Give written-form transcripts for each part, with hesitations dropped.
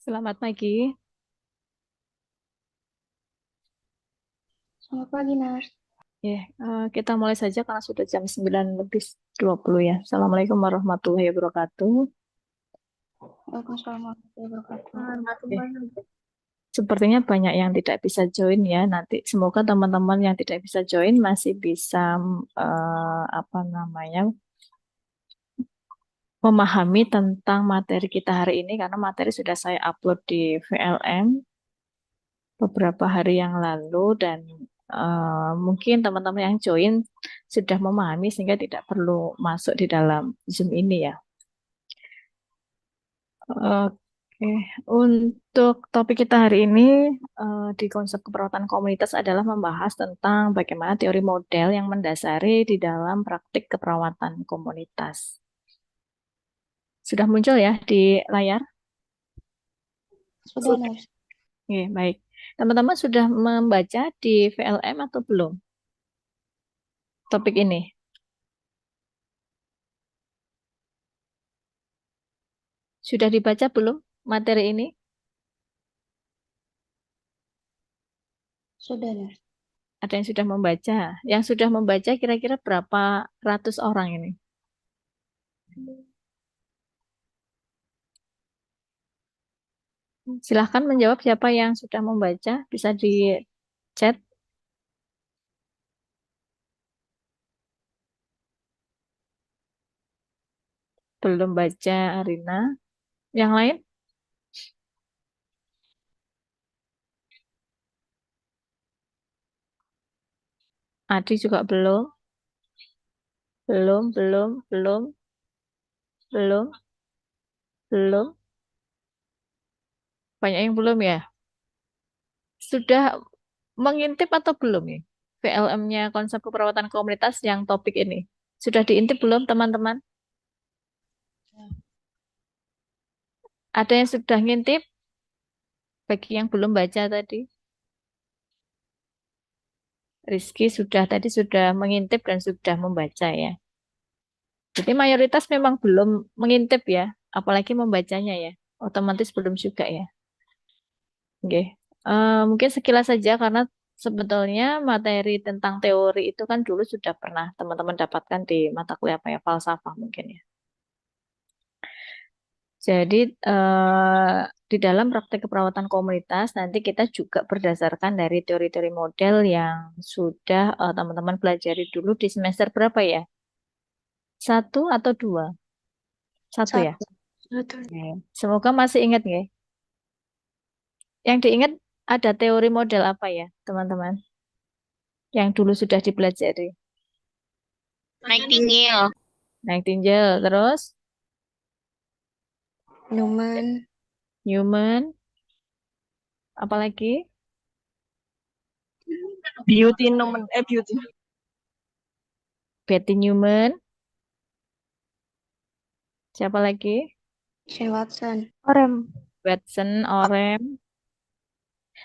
Selamat pagi. Selamat pagi, Nars. Kita mulai saja karena sudah jam 9:20 ya. Assalamualaikum warahmatullahi wabarakatuh. Waalaikumsalam warahmatullahi wabarakatuh. Sepertinya banyak yang tidak bisa join ya. Nanti semoga teman-teman yang tidak bisa join masih bisa apa namanya memahami tentang materi kita hari ini karena materi sudah saya upload di VLM beberapa hari yang lalu dan mungkin teman-teman yang join sudah memahami sehingga tidak perlu masuk di dalam Zoom ini ya. Oke, untuk topik kita hari ini di konsep keperawatan komunitas adalah membahas tentang bagaimana teori model yang mendasari di dalam praktik keperawatan komunitas. Sudah muncul ya di layar? Sudah, Nars. Oke, baik. Teman-teman sudah membaca di VLM atau belum topik ini? Sudah dibaca belum materi ini? Sudah, Nars. Ada yang sudah membaca? Yang sudah membaca kira-kira berapa ratus orang ini? Silahkan menjawab siapa yang sudah membaca, bisa di chat. Belum baca Arina. Yang lain? Adi juga belum. Belum, belum, belum, belum, belum. Banyak yang belum ya. Sudah mengintip atau belum ya? VLM-nya konsep keperawatan komunitas yang topik ini. Sudah diintip belum teman-teman? Ada yang sudah ngintip? Bagi yang belum baca tadi. Rizky sudah tadi sudah mengintip dan sudah membaca ya. Jadi mayoritas memang belum mengintip ya, apalagi membacanya ya. Otomatis belum juga ya. Oke. Mungkin sekilas saja karena sebetulnya materi tentang teori itu kan dulu sudah pernah teman-teman dapatkan di mata kuliah apa ya, falsafah mungkin ya. Jadi di dalam praktek keperawatan komunitas nanti kita juga berdasarkan dari teori-teori model yang sudah teman-teman pelajari dulu di semester berapa ya? Satu atau dua? Satu ya? Satu. Satu. Oke. Semoga masih ingat ya. Yang diingat ada teori model apa ya, teman-teman? Yang dulu sudah dipelajari. Nightingale. Nightingale, terus Newman. Newman, apalagi Beauty Newman. Beauty. Betty Newman, siapa lagi? Shane Watson. Orem. Watson, Orem.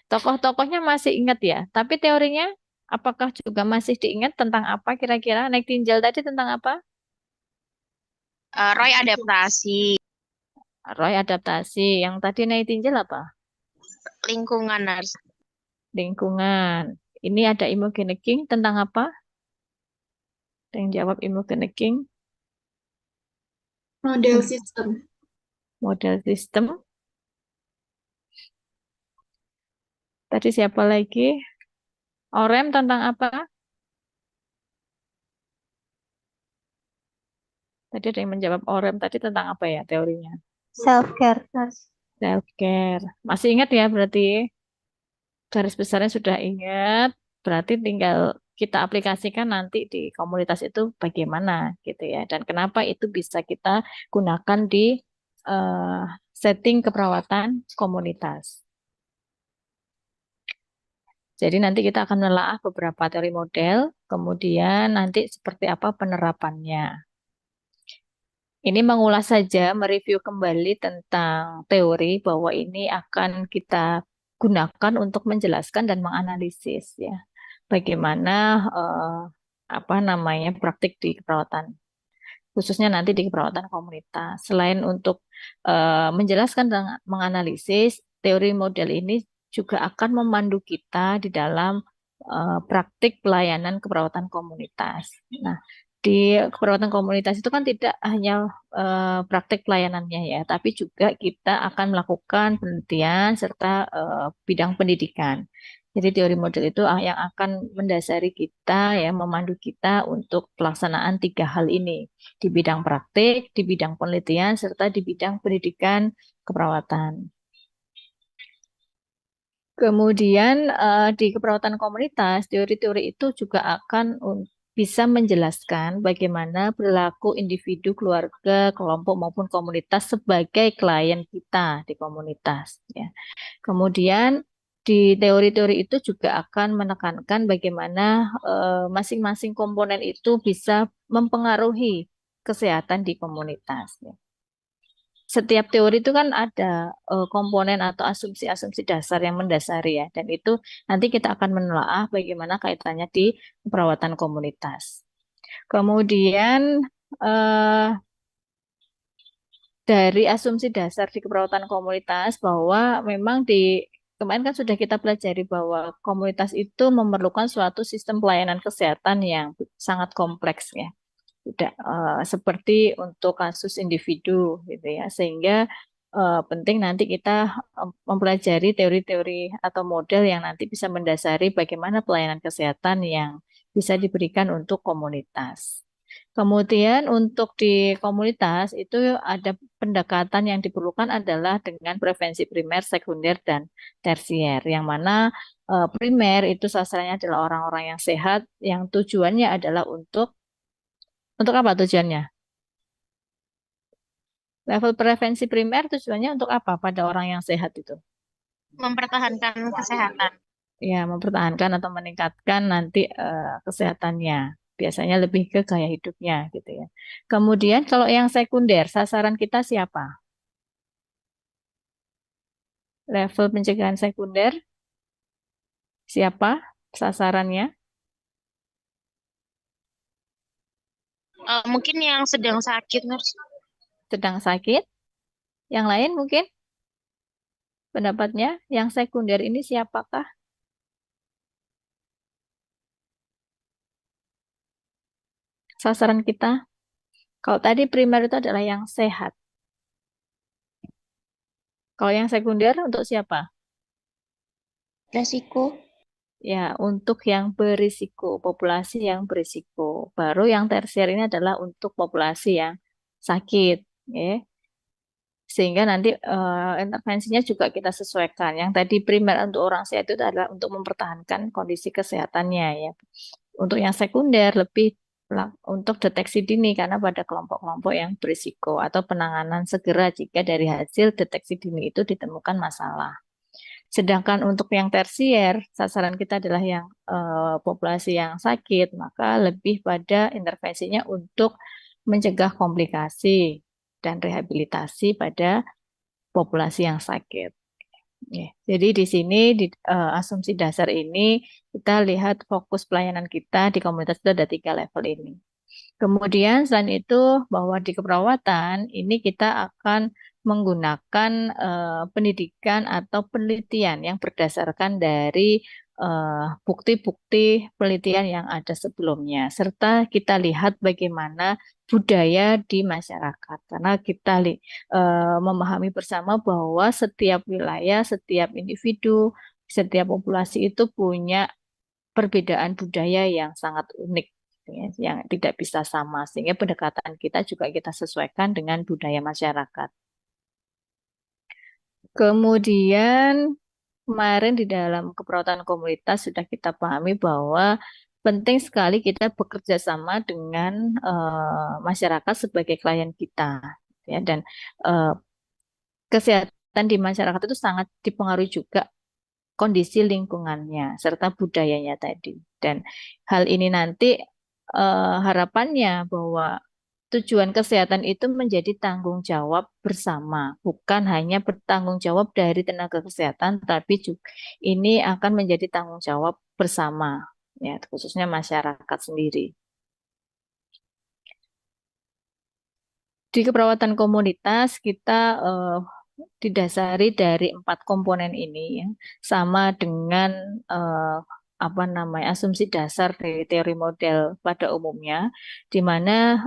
Tokoh-tokohnya masih ingat ya, tapi teorinya apakah juga masih diingat tentang apa kira-kira? Nightingale tadi tentang apa? Roy adaptasi. Roy adaptasi. Yang tadi Nightingale apa? Lingkungan, Nars. Lingkungan. Ini ada Imogen King tentang apa? Ada yang jawab Imogen King? Model system. Model sistem. Tadi siapa lagi? Orem tentang apa? Tadi ada yang menjawab Orem tadi tentang apa ya teorinya? Self-care, Nars. Self care. Masih ingat ya berarti garis besarnya sudah ingat. Berarti tinggal kita aplikasikan nanti di komunitas itu bagaimana gitu ya. Dan kenapa itu bisa kita gunakan di eh, setting keperawatan komunitas. Jadi nanti kita akan menelaah beberapa teori model, kemudian nanti seperti apa penerapannya. Ini mengulas saja, mereview kembali tentang teori bahwa ini akan kita gunakan untuk menjelaskan dan menganalisis ya bagaimana apa namanya praktik di keperawatan khususnya nanti di keperawatan komunitas. Selain untuk menjelaskan dan menganalisis, teori model ini juga akan memandu kita di dalam praktik pelayanan keperawatan komunitas. Nah, di keperawatan komunitas itu kan tidak hanya praktik pelayanannya ya, tapi juga kita akan melakukan penelitian serta bidang pendidikan. Jadi teori model itu yang akan mendasari kita ya, memandu kita untuk pelaksanaan tiga hal ini di bidang praktik, di bidang penelitian, serta di bidang pendidikan keperawatan. Kemudian di keperawatan komunitas, teori-teori itu juga akan bisa menjelaskan bagaimana perilaku individu, keluarga, kelompok maupun komunitas sebagai klien kita di komunitas. Ya. Kemudian di teori-teori itu juga akan menekankan bagaimana masing-masing komponen itu bisa mempengaruhi kesehatan di komunitas. Ya. Setiap teori itu kan ada komponen atau asumsi-asumsi dasar yang mendasari ya, dan itu nanti kita akan menelaah bagaimana kaitannya di perawatan komunitas. Kemudian eh, dari asumsi dasar di keperawatan komunitas bahwa memang di kemarin kan sudah kita pelajari bahwa komunitas itu memerlukan suatu sistem pelayanan kesehatan yang sangat kompleks ya. Tidak seperti untuk kasus individu gitu ya. Sehingga penting nanti kita mempelajari teori-teori atau model yang nanti bisa mendasari bagaimana pelayanan kesehatan yang bisa diberikan untuk komunitas. Kemudian untuk di komunitas itu ada pendekatan yang diperlukan adalah dengan prevensi primer, sekunder, dan tersier. Yang mana primer itu sasarannya adalah orang-orang yang sehat, yang tujuannya adalah untuk apa tujuannya? Level prevensi primer tujuannya untuk apa pada orang yang sehat itu? Mempertahankan kesehatan. Ya, mempertahankan atau meningkatkan nanti kesehatannya. Biasanya lebih ke gaya hidupnya gitu ya. Kemudian kalau yang sekunder, sasaran kita siapa? Level pencegahan sekunder, siapa sasarannya? Mungkin yang sedang sakit, nurse. Sedang sakit. Yang lain mungkin pendapatnya, yang sekunder ini siapakah sasaran kita? Kalau tadi primer itu adalah yang sehat. Kalau yang sekunder untuk siapa? Resiko. Ya, untuk yang berisiko, populasi yang berisiko. Baru yang tersier ini adalah untuk populasi yang sakit, ya. Sehingga nanti intervensinya juga kita sesuaikan. Yang tadi primer untuk orang sehat itu adalah untuk mempertahankan kondisi kesehatannya, ya. Untuk yang sekunder lebih untuk deteksi dini karena pada kelompok-kelompok yang berisiko atau penanganan segera jika dari hasil deteksi dini itu ditemukan masalah. Sedangkan untuk yang tersier, sasaran kita adalah yang populasi yang sakit, maka lebih pada intervensinya untuk mencegah komplikasi dan rehabilitasi pada populasi yang sakit. Ya, jadi di sini di asumsi dasar ini kita lihat fokus pelayanan kita di komunitas itu ada tiga level ini. Kemudian selain itu bahwa di keperawatan ini kita akan menggunakan pendidikan atau penelitian yang berdasarkan dari bukti-bukti penelitian yang ada sebelumnya, serta kita lihat bagaimana budaya di masyarakat, karena kita memahami bersama bahwa setiap wilayah, setiap individu, setiap populasi itu punya perbedaan budaya yang sangat unik ya, yang tidak bisa sama sehingga pendekatan kita juga kita sesuaikan dengan budaya masyarakat. Kemudian kemarin di dalam keperawatan komunitas sudah kita pahami bahwa penting sekali kita bekerja sama dengan masyarakat sebagai klien kita ya dan eh, kesehatan di masyarakat itu sangat dipengaruhi juga kondisi lingkungannya serta budayanya tadi. Dan hal ini nanti harapannya bahwa tujuan kesehatan itu menjadi tanggung jawab bersama, bukan hanya bertanggung jawab dari tenaga kesehatan, tapi juga ini akan menjadi tanggung jawab bersama, ya, khususnya masyarakat sendiri. Di keperawatan komunitas kita didasari dari 4 komponen ini ya, sama dengan eh, apa namanya asumsi dasar dari teori model pada umumnya, di mana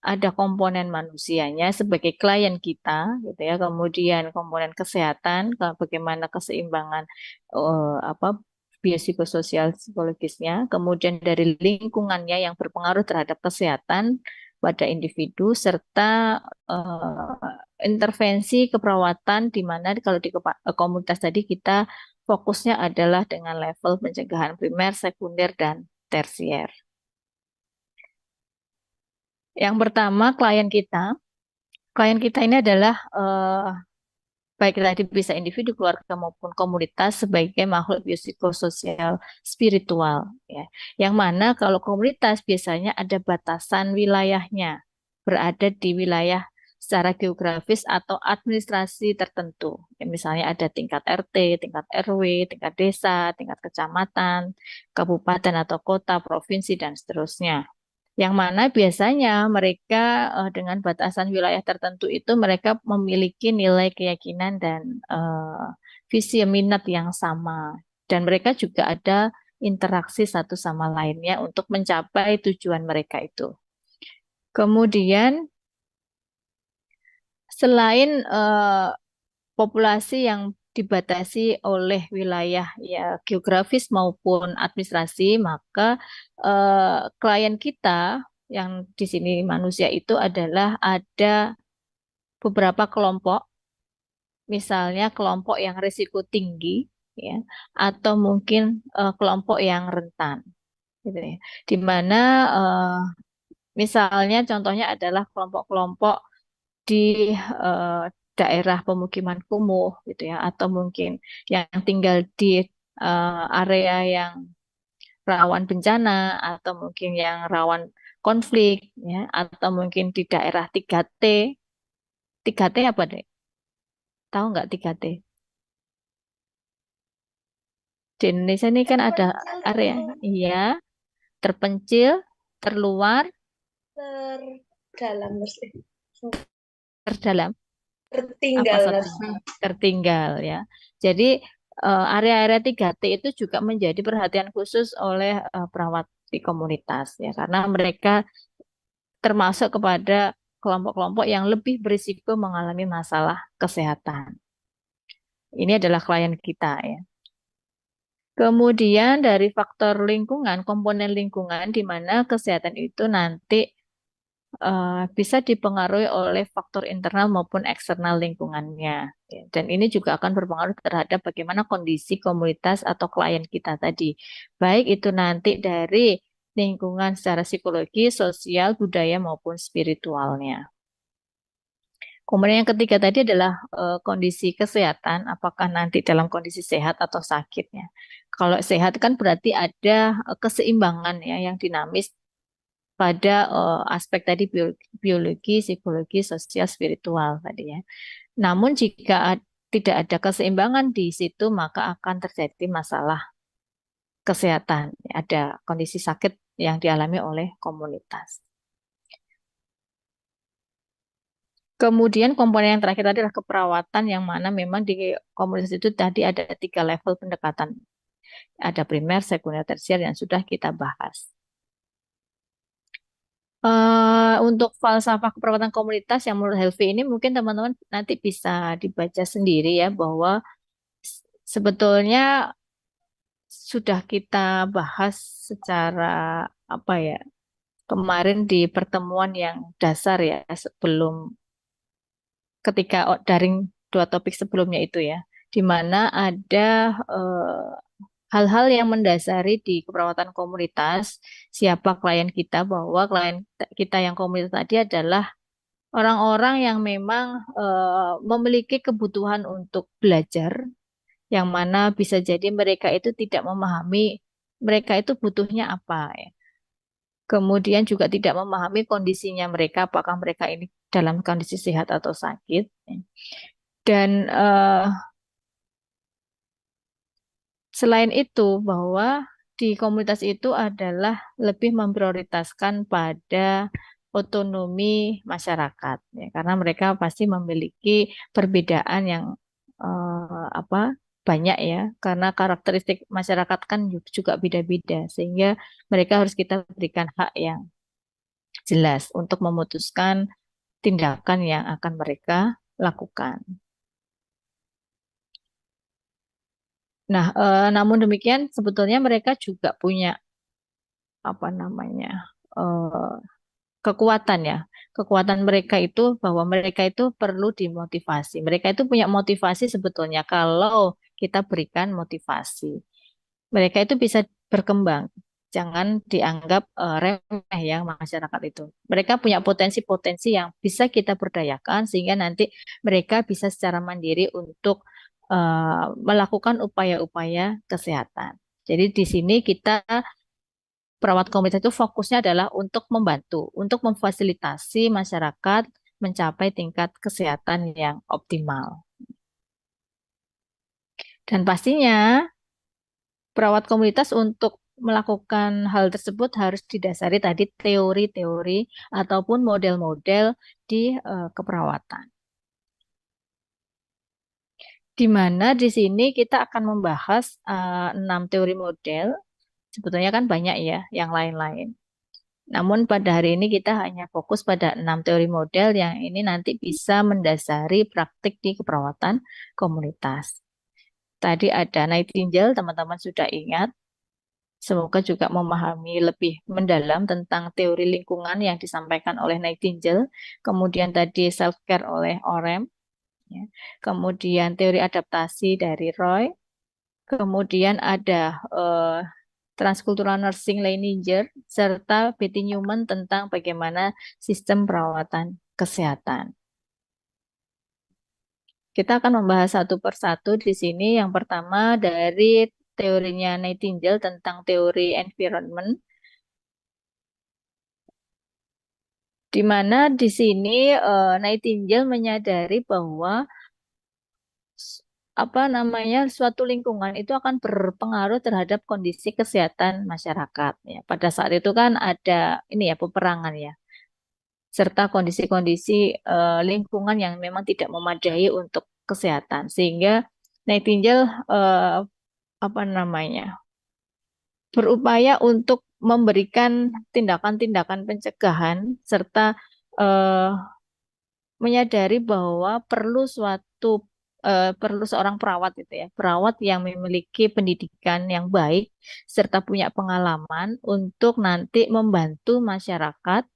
ada komponen manusianya sebagai klien kita, gitu ya, kemudian komponen kesehatan, bagaimana keseimbangan apa biopsikososial psikologisnya, kemudian dari lingkungannya yang berpengaruh terhadap kesehatan pada individu serta intervensi keperawatan di mana kalau di komunitas tadi kita fokusnya adalah dengan level pencegahan primer, sekunder, dan tersier. Yang pertama klien kita ini adalah baik tadi bisa individu, keluarga maupun komunitas sebagai makhluk biopsikososial spiritual ya. Yang mana kalau komunitas biasanya ada batasan wilayahnya, berada di wilayah secara geografis atau administrasi tertentu. Ya, misalnya ada tingkat RT, tingkat RW, tingkat desa, tingkat kecamatan, kabupaten atau kota, provinsi dan seterusnya. Yang mana biasanya mereka dengan batasan wilayah tertentu itu mereka memiliki nilai keyakinan dan visi minat yang sama. Dan mereka juga ada interaksi satu sama lainnya untuk mencapai tujuan mereka itu. Kemudian selain populasi yang dibatasi oleh wilayah ya geografis maupun administrasi, maka klien kita yang di sini manusia itu adalah ada beberapa kelompok, misalnya kelompok yang risiko tinggi, ya, atau mungkin kelompok yang rentan, gitu ya. Di mana eh, misalnya contohnya adalah kelompok-kelompok di eh, daerah pemukiman kumuh gitu ya atau mungkin yang tinggal di area yang rawan bencana atau mungkin yang rawan konflik ya atau mungkin di daerah 3T. 3T apa deh? Tahu nggak 3T? Di Indonesia ini kan ada area iya terpencil, terluar, terdalam mesti terdalam apa tertinggal satu Mas. tertinggal ya. Jadi area-area 3T itu juga menjadi perhatian khusus oleh perawat di komunitas ya karena mereka termasuk kepada kelompok-kelompok yang lebih berisiko mengalami masalah kesehatan. Ini adalah klien kita ya. Kemudian dari faktor lingkungan, komponen lingkungan di mana kesehatan itu nanti bisa dipengaruhi oleh faktor internal maupun eksternal lingkungannya. Ya, dan ini juga akan berpengaruh terhadap bagaimana kondisi komunitas atau klien kita tadi. Baik itu nanti dari lingkungan secara psikologi, sosial, budaya maupun spiritualnya. Kemudian yang ketiga tadi adalah kondisi kesehatan, apakah nanti dalam kondisi sehat atau sakitnya. Kalau sehat kan berarti ada keseimbangan ya yang dinamis pada aspek tadi biologi, psikologi, sosial, spiritual tadi ya. Namun jika tidak ada keseimbangan di situ, maka akan terjadi masalah kesehatan. Ada kondisi sakit yang dialami oleh komunitas. Kemudian komponen yang terakhir tadi adalah keperawatan yang mana memang di komunitas itu tadi ada 3 level pendekatan. Ada primer, sekunder, tersier yang sudah kita bahas. Untuk falsafah keperawatan komunitas yang menurut Helvi ini mungkin teman-teman nanti bisa dibaca sendiri ya bahwa sebetulnya sudah kita bahas secara apa ya kemarin di pertemuan yang dasar ya sebelum ketika daring 2 topik sebelumnya itu ya di mana ada hal-hal yang mendasari di keperawatan komunitas siapa klien kita bahwa klien kita yang komunitas tadi adalah orang-orang yang memang memiliki kebutuhan untuk belajar, yang mana bisa jadi mereka itu tidak memahami mereka itu butuhnya apa ya. Kemudian juga tidak memahami kondisinya mereka, apakah mereka ini dalam kondisi sehat atau sakit. Ya. Dan selain itu bahwa di komunitas itu adalah lebih memprioritaskan pada otonomi masyarakat ya, karena mereka pasti memiliki perbedaan yang apa banyak ya, karena karakteristik masyarakat kan juga beda-beda, sehingga mereka harus kita berikan hak yang jelas untuk memutuskan tindakan yang akan mereka lakukan. Nah, namun demikian sebetulnya mereka juga punya apa namanya eh, kekuatan ya. Kekuatan mereka itu bahwa mereka itu perlu dimotivasi. Mereka itu punya motivasi sebetulnya kalau kita berikan motivasi. Mereka itu bisa berkembang. Jangan dianggap remeh ya masyarakat itu. Mereka punya potensi-potensi yang bisa kita berdayakan sehingga nanti mereka bisa secara mandiri untuk melakukan upaya-upaya kesehatan. Jadi di sini kita perawat komunitas itu fokusnya adalah untuk membantu, untuk memfasilitasi masyarakat mencapai tingkat kesehatan yang optimal. Dan pastinya perawat komunitas untuk melakukan hal tersebut harus didasari tadi teori-teori ataupun model-model di keperawatan. Di mana di sini kita akan membahas 6 teori model. Sebetulnya kan banyak ya yang lain-lain. Namun pada hari ini kita hanya fokus pada 6 teori model yang ini nanti bisa mendasari praktik di keperawatan komunitas. Tadi ada Nightingale, teman-teman sudah ingat. Semoga juga memahami lebih mendalam tentang teori lingkungan yang disampaikan oleh Nightingale. Kemudian tadi self-care oleh Orem. Ya. Kemudian teori adaptasi dari Roy. Kemudian ada transkultural nursing Leininger, serta Betty Newman tentang bagaimana sistem perawatan kesehatan. Kita akan membahas satu persatu di sini. Yang pertama dari teorinya Nightingale tentang teori environment, di mana di sini Nightingale menyadari bahwa apa namanya suatu lingkungan itu akan berpengaruh terhadap kondisi kesehatan masyarakat. Ya, pada saat itu kan ada ini ya peperangan ya, serta kondisi-kondisi lingkungan yang memang tidak memadai untuk kesehatan, sehingga Nightingale apa namanya berupaya untuk memberikan tindakan-tindakan pencegahan serta eh, menyadari bahwa perlu seorang perawat itu ya, perawat yang memiliki pendidikan yang baik serta punya pengalaman untuk nanti membantu masyarakat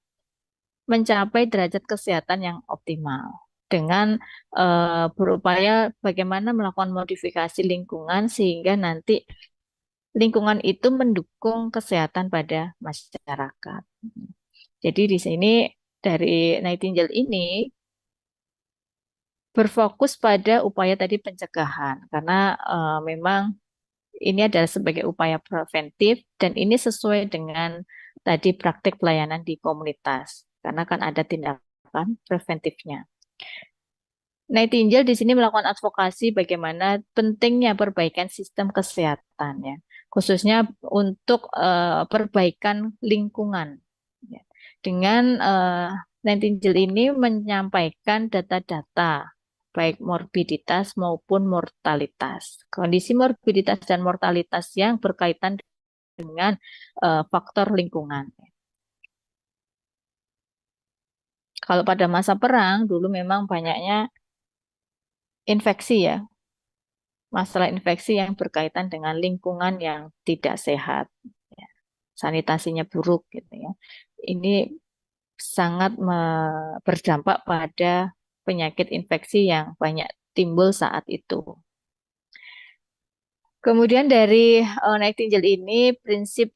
mencapai derajat kesehatan yang optimal dengan berupaya bagaimana melakukan modifikasi lingkungan sehingga nanti lingkungan itu mendukung kesehatan pada masyarakat. Jadi di sini dari Nightingale ini berfokus pada upaya tadi pencegahan karena memang ini adalah sebagai upaya preventif dan ini sesuai dengan tadi praktik pelayanan di komunitas karena kan ada tindakan preventifnya. Nightingale di sini melakukan advokasi bagaimana pentingnya perbaikan sistem kesehatan ya, khususnya untuk perbaikan lingkungan. Ya. Dengan Nightingale ini menyampaikan data-data baik morbiditas maupun mortalitas. Kondisi morbiditas dan mortalitas yang berkaitan dengan faktor lingkungan. Kalau pada masa perang dulu memang banyaknya infeksi ya, masalah infeksi yang berkaitan dengan lingkungan yang tidak sehat, ya. Sanitasinya buruk gitu ya. Ini sangat berdampak pada penyakit infeksi yang banyak timbul saat itu. Kemudian dari Nightingale ini prinsip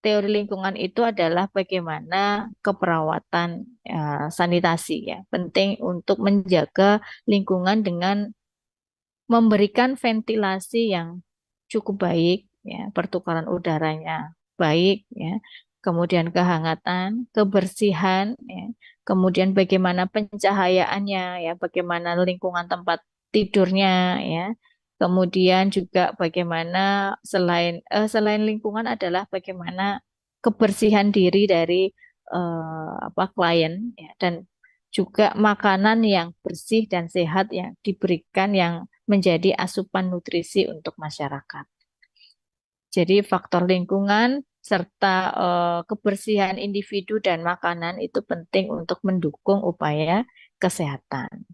teori lingkungan itu adalah bagaimana keperawatan sanitasi ya penting untuk menjaga lingkungan dengan memberikan ventilasi yang cukup baik, ya, pertukaran udaranya baik, ya, kemudian kehangatan, kebersihan, ya, kemudian bagaimana pencahayaannya, ya, bagaimana lingkungan tempat tidurnya, ya, kemudian juga bagaimana selain lingkungan adalah bagaimana kebersihan diri dari klien ya, dan juga makanan yang bersih dan sehat yang diberikan yang menjadi asupan nutrisi untuk masyarakat. Jadi faktor lingkungan serta kebersihan individu dan makanan itu penting untuk mendukung upaya kesehatan.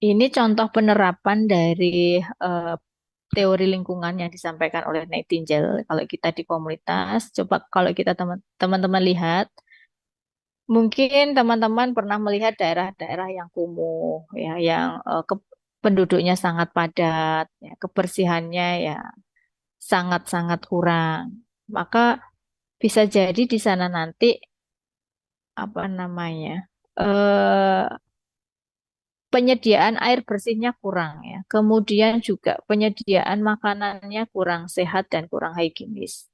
Ini contoh penerapan dari eh, teori lingkungan yang disampaikan oleh Nightingale. Kalau kita di komunitas, coba kalau kita teman-teman lihat, mungkin teman-teman pernah melihat daerah-daerah yang kumuh, ya, yang penduduknya sangat padat, ya, kebersihannya ya sangat-sangat kurang. Maka bisa jadi di sana nanti apa namanya eh, penyediaan air bersihnya kurang ya. Kemudian juga penyediaan makanannya kurang sehat dan kurang higienis.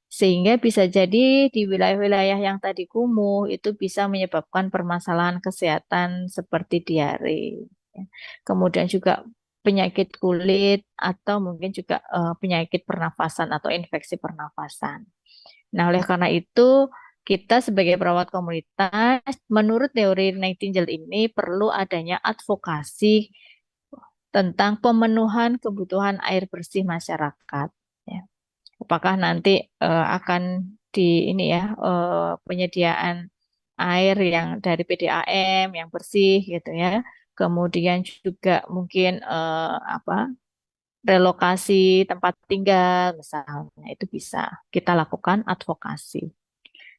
Sehingga bisa jadi di wilayah-wilayah yang tadi kumuh itu bisa menyebabkan permasalahan kesehatan seperti diare. Ya. Kemudian juga penyakit kulit atau mungkin juga penyakit pernafasan atau infeksi pernafasan. Nah, oleh karena itu, kita sebagai perawat komunitas, menurut teori Nightingale ini perlu adanya advokasi tentang pemenuhan kebutuhan air bersih masyarakat. Ya. Apakah nanti akan di ini ya penyediaan air yang dari PDAM yang bersih gitu ya. Kemudian juga mungkin relokasi tempat tinggal misalnya itu bisa kita lakukan advokasi.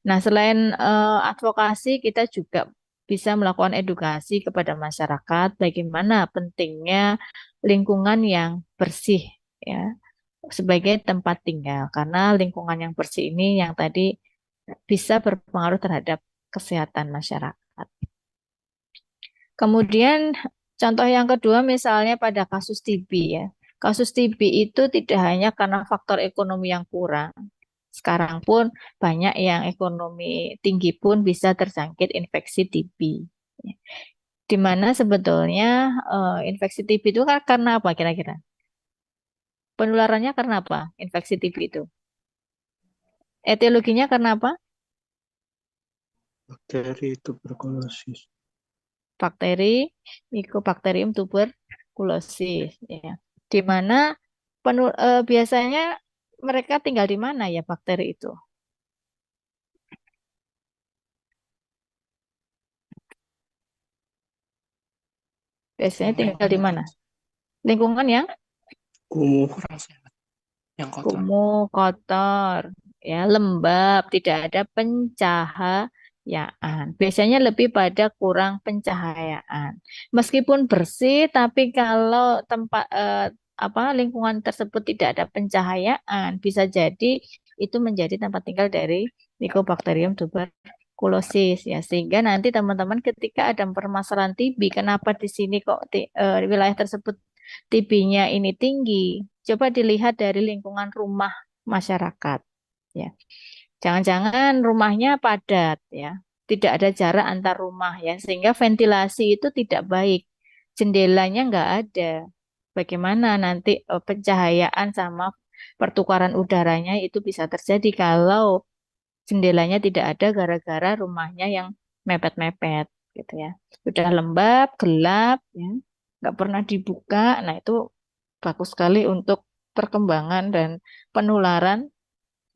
Nah, selain advokasi, kita juga bisa melakukan edukasi kepada masyarakat bagaimana pentingnya lingkungan yang bersih ya sebagai tempat tinggal. Karena lingkungan yang bersih ini yang tadi bisa berpengaruh terhadap kesehatan masyarakat. Kemudian contoh yang kedua misalnya pada kasus TB ya. Kasus TB itu tidak hanya karena faktor ekonomi yang kurang. Sekarang pun banyak yang ekonomi tinggi pun bisa terjangkit infeksi TB. Di mana sebetulnya infeksi TB itu kan karena apa kira-kira? Penularannya karena apa? Infeksi TB itu. Etiologinya karena apa? Bakteri tuberkulosis. Bakteri Mycobacterium tuberculosis ya. Di mana biasanya mereka tinggal di mana ya bakteri itu? Biasanya tinggal di mana? Lingkungan yang Kumuh. Kurang sehat. Yang kotor. kumuh, kotor, ya, lembab, tidak ada pencahayaan. Biasanya lebih pada kurang pencahayaan. Meskipun bersih, tapi kalau tempat lingkungan tersebut tidak ada pencahayaan, bisa jadi itu menjadi tempat tinggal dari Mycobacterium tuberculosis ya. Sehingga nanti teman-teman ketika ada permasalahan TB, kenapa di sini kok di wilayah tersebut TB-nya ini tinggi? Coba dilihat dari lingkungan rumah masyarakat ya. Jangan-jangan rumahnya padat ya. Tidak ada jarak antar rumah ya, sehingga ventilasi itu tidak baik. Jendelanya nggak ada. Bagaimana nanti pencahayaan sama pertukaran udaranya itu bisa terjadi kalau jendelanya tidak ada gara-gara rumahnya yang mepet-mepet gitu ya. Sudah lembab, gelap ya, nggak pernah dibuka. Nah, itu bagus sekali untuk perkembangan dan penularan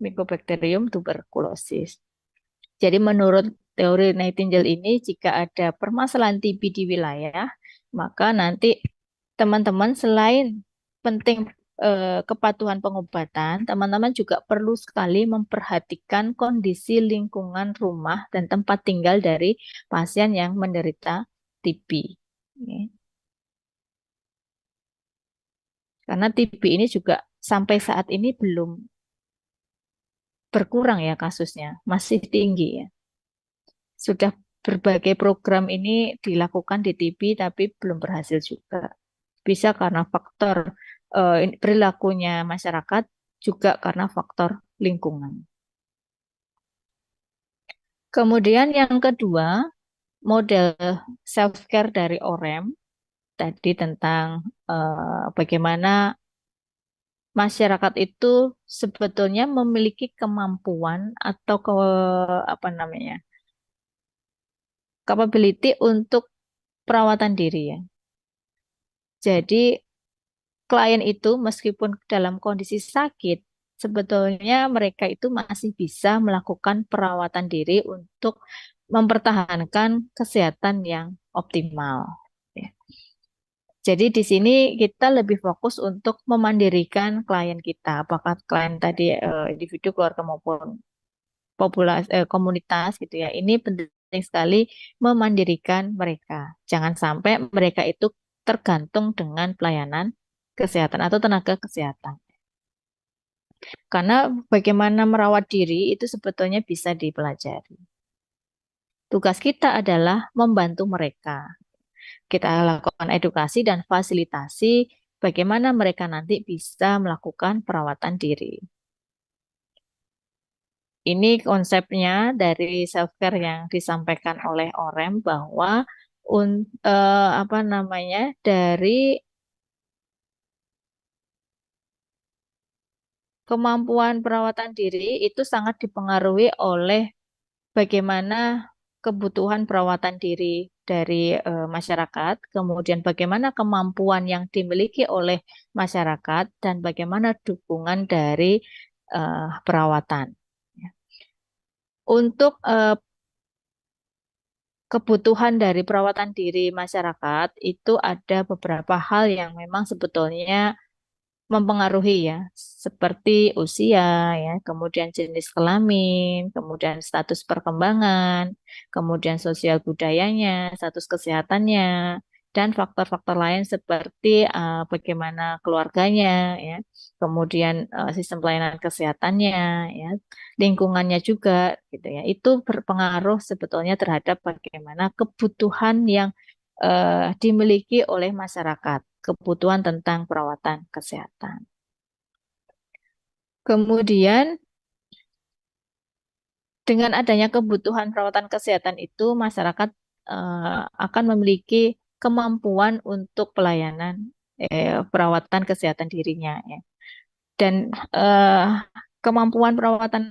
Mycobacterium tuberculosis. Jadi menurut teori Nightingale ini, jika ada permasalahan TB di wilayah, maka nanti teman-teman selain penting kepatuhan pengobatan, teman-teman juga perlu sekali memperhatikan kondisi lingkungan rumah dan tempat tinggal dari pasien yang menderita TB. Oke. Karena TB ini juga sampai saat ini belum berkurang ya kasusnya, masih tinggi ya. Sudah berbagai program ini dilakukan di TB tapi belum berhasil juga. Bisa karena faktor perilakunya masyarakat, juga karena faktor lingkungan. Kemudian yang kedua, model self-care dari OREM, tadi tentang bagaimana masyarakat itu sebetulnya memiliki kemampuan atau apa namanya, capability untuk perawatan diri ya. Jadi klien itu meskipun dalam kondisi sakit, sebetulnya mereka itu masih bisa melakukan perawatan diri untuk mempertahankan kesehatan yang optimal. Ya. Jadi di sini kita lebih fokus untuk memandirikan klien kita, apakah klien tadi individu, keluarga maupun populasi komunitas gitu ya. Ini penting sekali memandirikan mereka. Jangan sampai mereka itu tergantung dengan pelayanan kesehatan atau tenaga kesehatan. Karena bagaimana merawat diri itu sebetulnya bisa dipelajari. Tugas kita adalah membantu mereka. Kita lakukan edukasi dan fasilitasi bagaimana mereka nanti bisa melakukan perawatan diri. Ini konsepnya dari self-care yang disampaikan oleh Orem bahwa apa namanya dari kemampuan perawatan diri itu sangat dipengaruhi oleh bagaimana kebutuhan perawatan diri dari masyarakat, kemudian bagaimana kemampuan yang dimiliki oleh masyarakat dan bagaimana dukungan dari perawatan. Untuk kebutuhan dari perawatan diri masyarakat itu ada beberapa hal yang memang sebetulnya mempengaruhi ya, seperti usia ya, kemudian jenis kelamin, kemudian status perkembangan, kemudian sosial budayanya, status kesehatannya, dan faktor-faktor lain seperti bagaimana keluarganya ya, kemudian sistem pelayanan kesehatannya ya, lingkungannya juga gitu ya. Itu berpengaruh sebetulnya terhadap bagaimana kebutuhan yang dimiliki oleh masyarakat, kebutuhan tentang perawatan kesehatan. Kemudian, dengan adanya kebutuhan perawatan kesehatan itu, masyarakat akan memiliki kemampuan untuk pelayanan perawatan kesehatan dirinya, ya. Dan kemampuan perawatan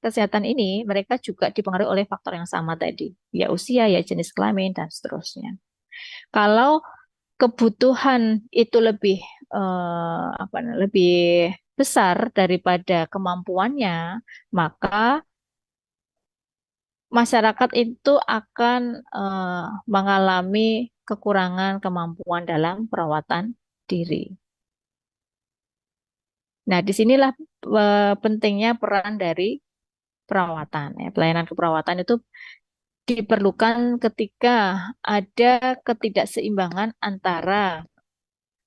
kesehatan ini mereka juga dipengaruhi oleh faktor yang sama tadi, ya usia, ya jenis kelamin dan seterusnya. Kalau kebutuhan itu lebih lebih besar daripada kemampuannya, maka masyarakat itu akan mengalami kekurangan kemampuan dalam perawatan diri. Nah, disinilah pentingnya peran dari perawatan. Ya. Pelayanan keperawatan itu diperlukan ketika ada ketidakseimbangan antara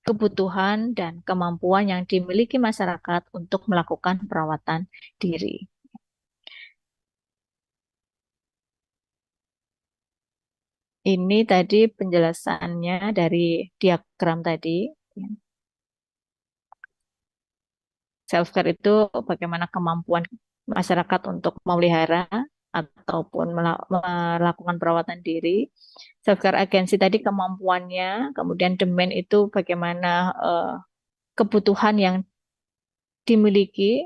kebutuhan dan kemampuan yang dimiliki masyarakat untuk melakukan perawatan diri. Ini tadi penjelasannya dari diagram tadi. Self-care itu bagaimana kemampuan masyarakat untuk memelihara ataupun melakukan perawatan diri. Self-care agency tadi kemampuannya, kemudian demand itu bagaimana kebutuhan yang dimiliki.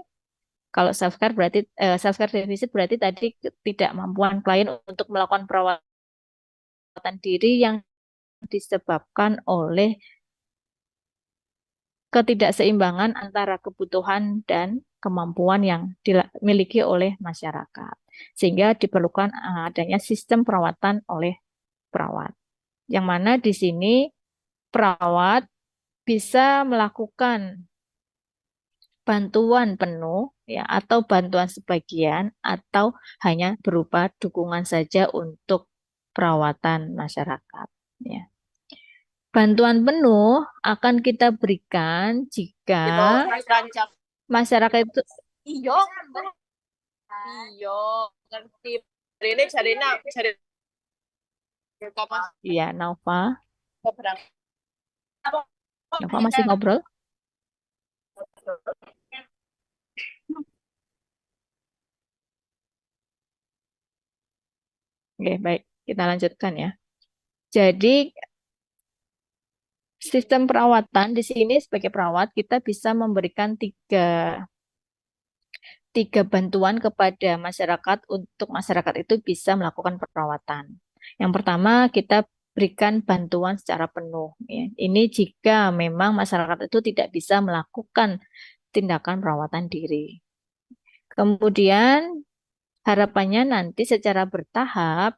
Kalau self-care berarti self-care deficit berarti tadi ketidakmampuan klien untuk melakukan perawatan diri yang disebabkan oleh ketidakseimbangan antara kebutuhan dan kemampuan yang dimiliki oleh masyarakat. Sehingga diperlukan adanya sistem perawatan oleh perawat. Yang mana di sini perawat bisa melakukan bantuan penuh ya atau bantuan sebagian atau hanya berupa dukungan saja untuk perawatan masyarakat ya. Bantuan penuh akan kita berikan jika masyarakat itu Iya, iya, ngerti. Ini cari ya Nova berangkat. masih ngobrol. Oke, baik. Kita lanjutkan ya. Jadi Sistem perawatan di sini sebagai perawat kita bisa memberikan tiga bantuan kepada masyarakat untuk masyarakat itu bisa melakukan perawatan. Yang pertama, kita berikan bantuan secara penuh. Ya. Ini jika memang masyarakat itu tidak bisa melakukan tindakan perawatan diri. Kemudian, harapannya nanti secara bertahap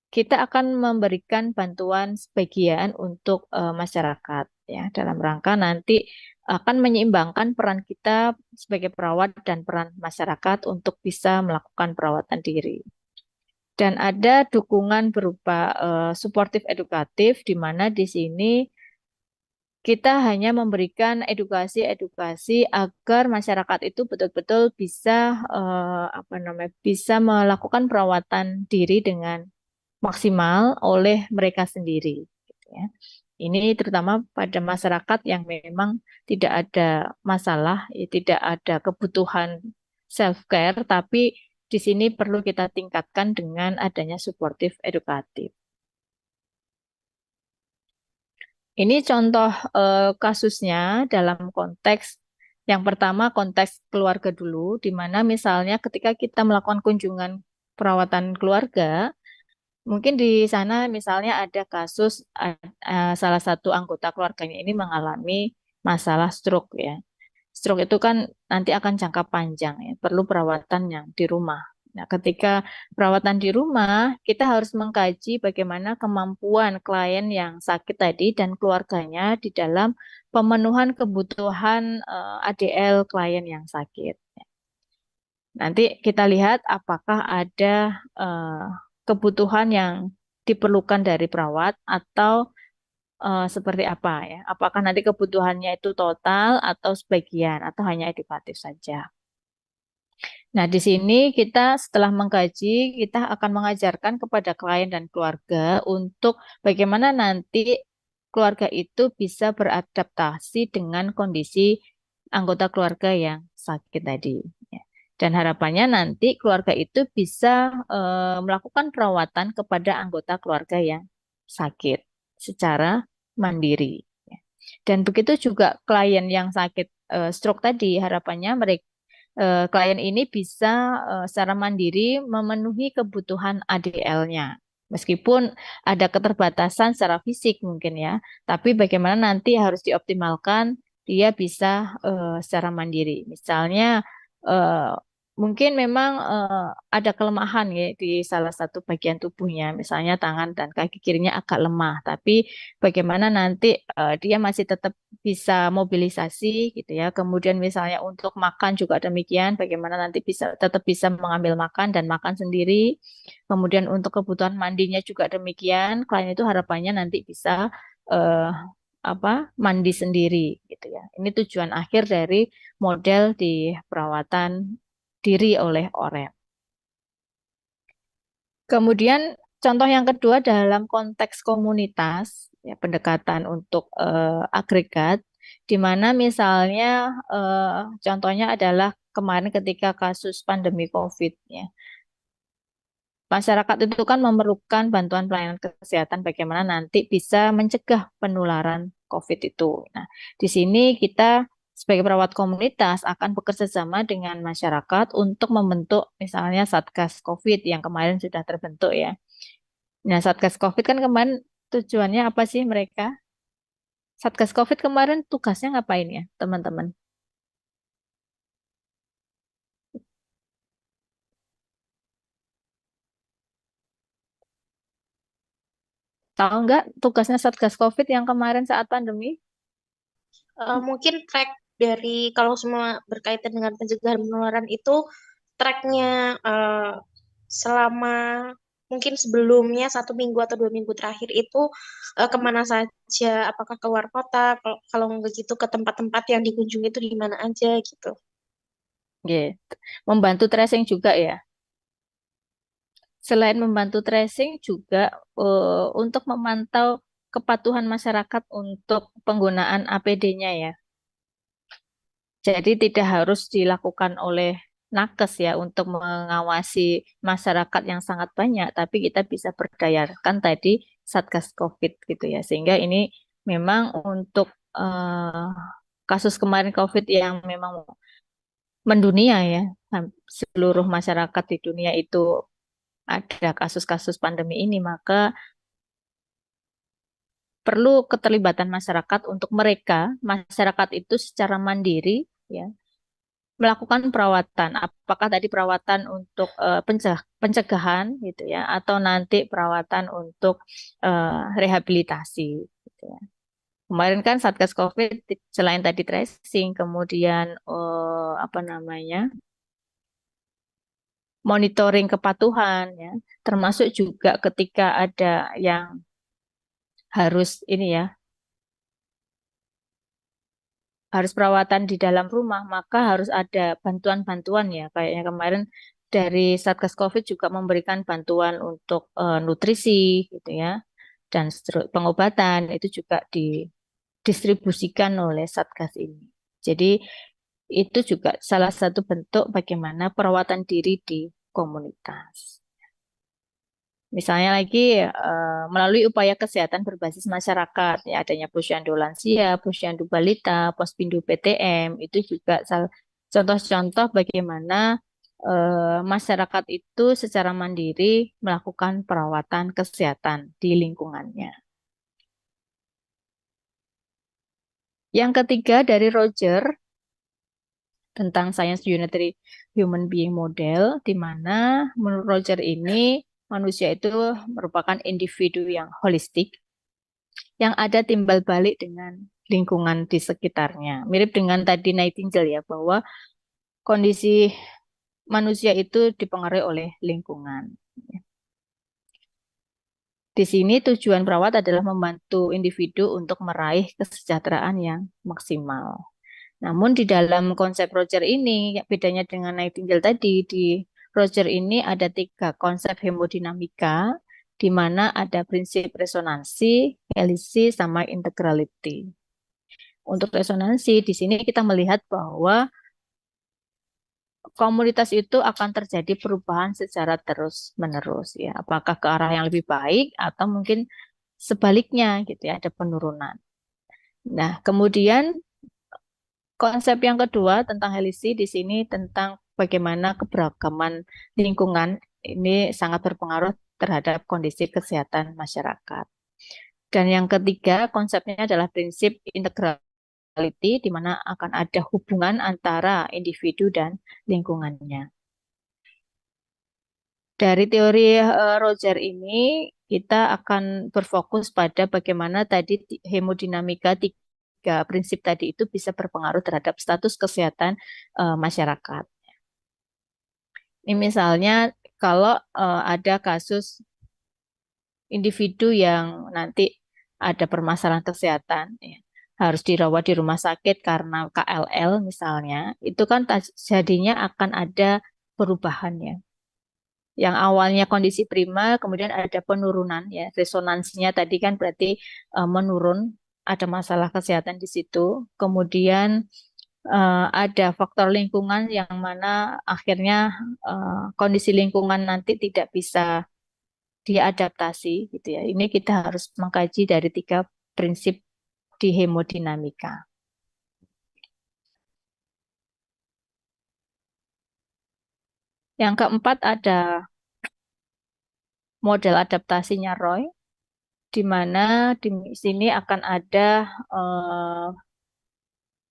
kita akan memberikan bantuan sebagian untuk masyarakat ya dalam rangka nanti akan menyeimbangkan peran kita sebagai perawat dan peran masyarakat untuk bisa melakukan perawatan diri. Dan ada dukungan berupa suportif edukatif di mana di sini kita hanya memberikan edukasi-edukasi agar masyarakat itu betul-betul bisa bisa melakukan perawatan diri dengan maksimal oleh mereka sendiri. Gitu ya. Ini terutama pada masyarakat yang memang tidak ada masalah, ya, tidak ada kebutuhan self-care, tapi di sini perlu kita tingkatkan dengan adanya suportif edukatif. Ini contoh kasusnya dalam konteks yang pertama konteks keluarga dulu, di mana misalnya ketika kita melakukan kunjungan perawatan keluarga, mungkin di sana misalnya ada kasus salah satu anggota keluarganya ini mengalami masalah stroke ya. Stroke itu kan nanti akan jangka panjang ya, perlu perawatan yang di rumah. Nah, ketika perawatan di rumah, kita harus mengkaji bagaimana kemampuan klien yang sakit tadi dan keluarganya di dalam pemenuhan kebutuhan ADL klien yang sakit. Nanti kita lihat apakah ada kebutuhan yang diperlukan dari perawat atau seperti apa ya. Apakah nanti kebutuhannya itu total atau sebagian atau hanya edukatif saja. Nah, di sini kita setelah mengkaji, kita akan mengajarkan kepada klien dan keluarga untuk bagaimana nanti keluarga itu bisa beradaptasi dengan kondisi anggota keluarga yang sakit tadi. Ya. Dan harapannya nanti keluarga itu bisa melakukan perawatan kepada anggota keluarga yang sakit secara mandiri. Ya. Dan begitu juga klien yang sakit stroke tadi, harapannya mereka klien ini bisa secara mandiri memenuhi kebutuhan ADL-nya. Meskipun ada keterbatasan secara fisik mungkin ya, tapi bagaimana nanti harus dioptimalkan dia bisa secara mandiri. Misalnya eh, mungkin memang ada kelemahan ya di salah satu bagian tubuhnya, misalnya tangan dan kaki kirinya agak lemah, tapi bagaimana nanti dia masih tetap bisa mobilisasi gitu ya. Kemudian misalnya untuk makan juga demikian, bagaimana nanti bisa tetap bisa mengambil makan dan makan sendiri. Kemudian untuk kebutuhan mandinya juga demikian. Klien itu harapannya nanti bisa eh, mandi sendiri gitu ya. Ini tujuan akhir dari model di perawatan diri oleh OREM. Kemudian contoh yang kedua dalam konteks komunitas, ya, pendekatan untuk agregat, di mana misalnya contohnya adalah kemarin ketika kasus pandemi COVID, ya. Masyarakat itu kan memerlukan bantuan pelayanan kesehatan bagaimana nanti bisa mencegah penularan COVID itu. Nah, di sini kita sebagai perawat komunitas akan bekerja sama dengan masyarakat untuk membentuk misalnya Satgas COVID yang kemarin sudah terbentuk ya. Nah, Satgas COVID kan kemarin tujuannya apa sih mereka? Satgas COVID kemarin tugasnya ngapain ya, teman-teman? Tahu nggak tugasnya Satgas COVID yang kemarin saat pandemi? Mungkin track dari kalau semua berkaitan dengan pencegahan penularan itu tracknya selama mungkin sebelumnya 1 minggu atau 2 minggu terakhir itu kemana saja, apakah keluar kota, kalau begitu ke tempat-tempat yang dikunjungi itu di mana aja gitu. Gitu. Membantu tracing juga ya. Selain membantu tracing juga untuk memantau kepatuhan masyarakat untuk penggunaan APD-nya ya. Jadi tidak harus dilakukan oleh nakes ya untuk mengawasi masyarakat yang sangat banyak, tapi kita bisa berdayakan tadi Satgas COVID gitu ya. Sehingga ini memang untuk kasus kemarin COVID yang memang mendunia ya, seluruh masyarakat di dunia itu ada kasus-kasus pandemi ini, maka perlu keterlibatan masyarakat untuk mereka, masyarakat itu secara mandiri ya melakukan perawatan. Apakah tadi perawatan untuk pencegahan gitu ya, atau nanti perawatan untuk rehabilitasi gitu ya. Kemarin kan Satgas COVID selain tadi tracing, kemudian apa namanya monitoring kepatuhan ya, termasuk juga ketika ada yang harus ini ya, harus perawatan di dalam rumah, maka harus ada bantuan-bantuan ya. Kayaknya kemarin dari Satgas COVID juga memberikan bantuan untuk nutrisi gitu ya, dan pengobatan itu juga didistribusikan oleh Satgas ini. Jadi itu juga salah satu bentuk bagaimana perawatan diri di komunitas. Misalnya lagi melalui upaya kesehatan berbasis masyarakat, ya adanya posyandu lansia, posyandu balita, pospindu PTM, itu juga contoh-contoh bagaimana masyarakat itu secara mandiri melakukan perawatan kesehatan di lingkungannya. Yang ketiga dari Roger tentang Science Unitary Human Being Model, di mana menurut Roger ini manusia itu merupakan individu yang holistik, yang ada timbal balik dengan lingkungan di sekitarnya. Mirip dengan tadi Nightingale ya, bahwa kondisi manusia itu dipengaruhi oleh lingkungan. Di sini tujuan perawat adalah membantu individu untuk meraih kesejahteraan yang maksimal. Namun di dalam konsep Roger ini, bedanya dengan Nightingale tadi, di Roger ini ada 3 konsep hemodinamika, di mana ada prinsip resonansi, helisi, sama integrality. Untuk resonansi, di sini kita melihat bahwa komunitas itu akan terjadi perubahan secara terus-menerus ya. Apakah ke arah yang lebih baik atau mungkin sebaliknya gitu ya, ada penurunan. Nah, kemudian konsep yang kedua tentang helisi di sini tentang bagaimana keberagaman lingkungan ini sangat berpengaruh terhadap kondisi kesehatan masyarakat. Dan yang ketiga konsepnya adalah prinsip integrality di mana akan ada hubungan antara individu dan lingkungannya. Dari teori Roger ini kita akan berfokus pada bagaimana tadi hemodinamika 3 prinsip tadi itu bisa berpengaruh terhadap status kesehatan masyarakat. Ini misalnya kalau ada kasus individu yang nanti ada permasalahan kesehatan, ya, harus dirawat di rumah sakit karena KLL misalnya, itu kan jadinya akan ada perubahannya. Yang awalnya kondisi prima, kemudian ada penurunan ya, resonansinya tadi kan berarti menurun, ada masalah kesehatan di situ. Kemudian ada faktor lingkungan yang mana akhirnya kondisi lingkungan nanti tidak bisa diadaptasi gitu ya. Ini kita harus mengkaji dari 3 prinsip di hemodinamika. Yang keempat ada model adaptasinya Roy, di mana di sini akan ada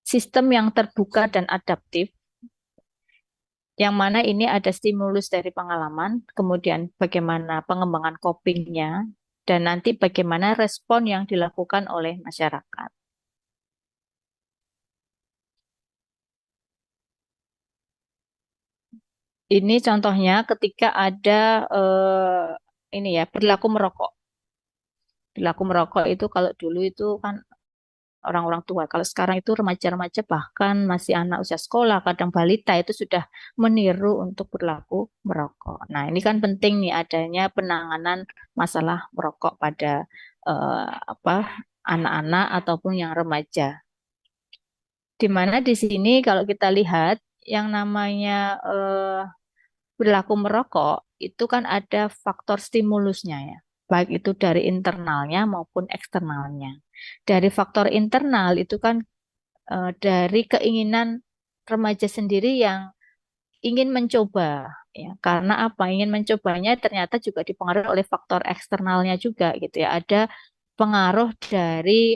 sistem yang terbuka dan adaptif, yang mana ini ada stimulus dari pengalaman, kemudian bagaimana pengembangan copingnya, dan nanti bagaimana respon yang dilakukan oleh masyarakat. Ini contohnya ketika ada ini ya perilaku merokok. Perilaku merokok itu kalau dulu itu kan orang-orang tua. Kalau sekarang itu remaja-remaja bahkan masih anak usia sekolah, kadang balita itu sudah meniru untuk berlaku merokok. Nah, ini kan penting nih adanya penanganan masalah merokok pada apa anak-anak ataupun yang remaja. Di mana di sini kalau kita lihat yang namanya perilaku merokok itu kan ada faktor stimulusnya ya, baik itu dari internalnya maupun eksternalnya. Dari faktor internal itu kan dari keinginan remaja sendiri yang ingin mencoba ya. Karena apa? Ingin mencobanya ternyata juga dipengaruhi oleh faktor eksternalnya juga gitu ya. Ada pengaruh dari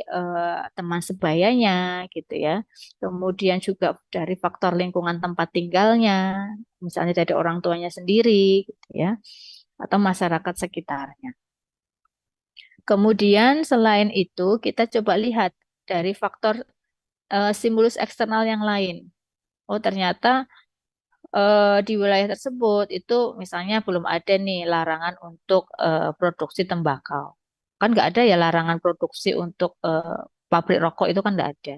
teman sebayanya gitu ya. Kemudian juga dari faktor lingkungan tempat tinggalnya, misalnya dari orang tuanya sendiri gitu ya, atau masyarakat sekitarnya. Kemudian selain itu kita coba lihat dari faktor stimulus eksternal yang lain. Oh, ternyata di wilayah tersebut itu misalnya belum ada nih larangan untuk produksi tembakau. Kan nggak ada ya larangan produksi untuk pabrik rokok itu kan nggak ada.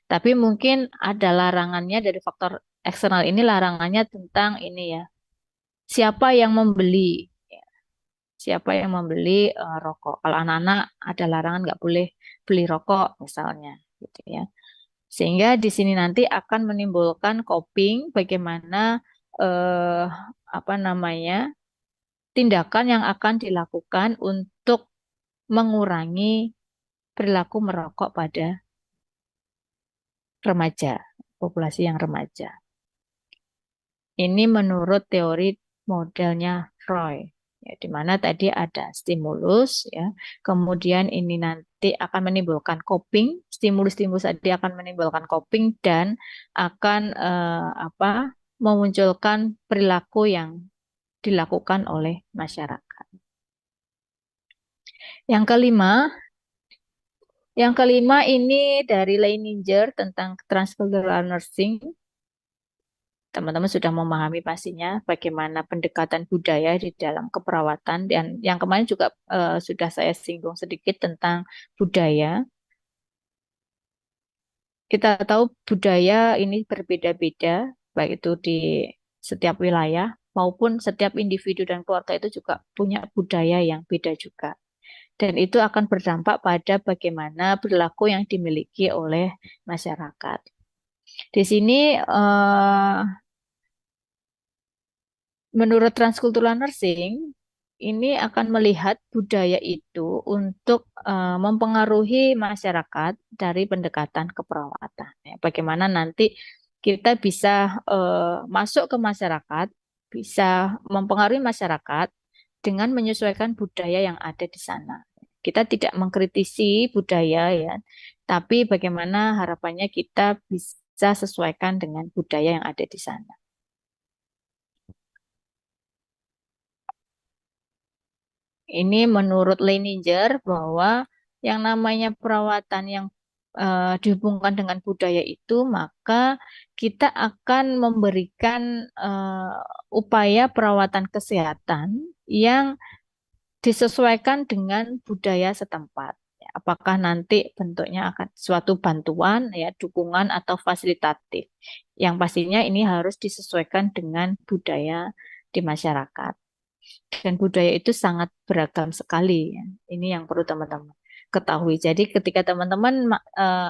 Tapi mungkin ada larangannya dari faktor eksternal ini larangannya tentang ini ya. Siapa yang membeli? Siapa yang membeli rokok? Kalau anak-anak ada larangan nggak boleh beli rokok misalnya gitu ya. Sehingga di sini nanti akan menimbulkan coping bagaimana eh, apa namanya tindakan yang akan dilakukan untuk mengurangi perilaku merokok pada remaja, populasi yang remaja. Ini menurut teori modelnya Freud, ya, di mana tadi ada stimulus, ya, kemudian ini nanti akan menimbulkan coping, stimulus-stimulus tadi akan menimbulkan coping dan akan memunculkan perilaku yang dilakukan oleh masyarakat. Yang kelima, ini dari Leininger tentang transcultural nursing. Teman-teman sudah memahami pastinya bagaimana pendekatan budaya di dalam keperawatan dan yang kemarin juga sudah saya singgung sedikit tentang budaya. Kita tahu budaya ini berbeda-beda, baik itu di setiap wilayah maupun setiap individu dan keluarga itu juga punya budaya yang beda juga. Dan itu akan berdampak pada bagaimana perilaku yang dimiliki oleh masyarakat. Di sini menurut transkultural nursing, ini akan melihat budaya itu untuk mempengaruhi masyarakat dari pendekatan keperawatan. Ya, bagaimana nanti kita bisa masuk ke masyarakat, bisa mempengaruhi masyarakat dengan menyesuaikan budaya yang ada di sana. Kita tidak mengkritisi budaya ya, tapi bagaimana harapannya kita bisa sesuaikan dengan budaya yang ada di sana. Ini menurut Leininger bahwa yang namanya perawatan yang dihubungkan dengan budaya itu, maka kita akan memberikan upaya perawatan kesehatan yang disesuaikan dengan budaya setempat. Ya, apakah nanti bentuknya akan suatu bantuan, ya, dukungan atau fasilitatif. Yang pastinya ini harus disesuaikan dengan budaya di masyarakat. Dan budaya itu sangat beragam sekali. Ya. Ini yang perlu teman-teman ketahui. Jadi ketika teman-teman